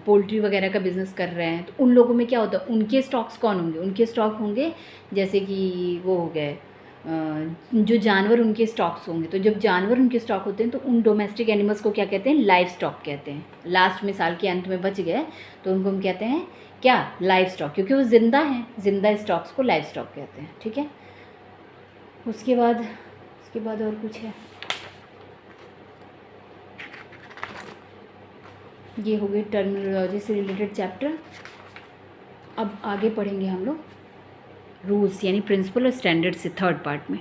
पोल्ट्री वगैरह का बिज़नेस कर रहे हैं, तो उन लोगों में क्या होता है, उनके स्टॉक्स कौन होंगे? उनके स्टॉक होंगे जैसे कि वो हो गए जो जानवर, उनके स्टॉक्स होंगे। तो जब जानवर उनके स्टॉक होते हैं, तो उन डोमेस्टिक एनिमल्स को क्या कहते हैं? लाइव स्टॉक कहते हैं। लास्ट में साल के अंत में बच गए तो उनको हम कहते हैं क्या? लाइव स्टॉक, क्योंकि वो जिंदा हैं, जिंदा स्टॉक्स को लाइव स्टॉक कहते हैं। ठीक है, उसके बाद और कुछ है? ये हो गए टर्मिनोलॉजी से रिलेटेड चैप्टर। अब आगे पढ़ेंगे हम लोग रूल्स यानी प्रिंसिपल और स्टैंडर्ड से थर्ड पार्ट में।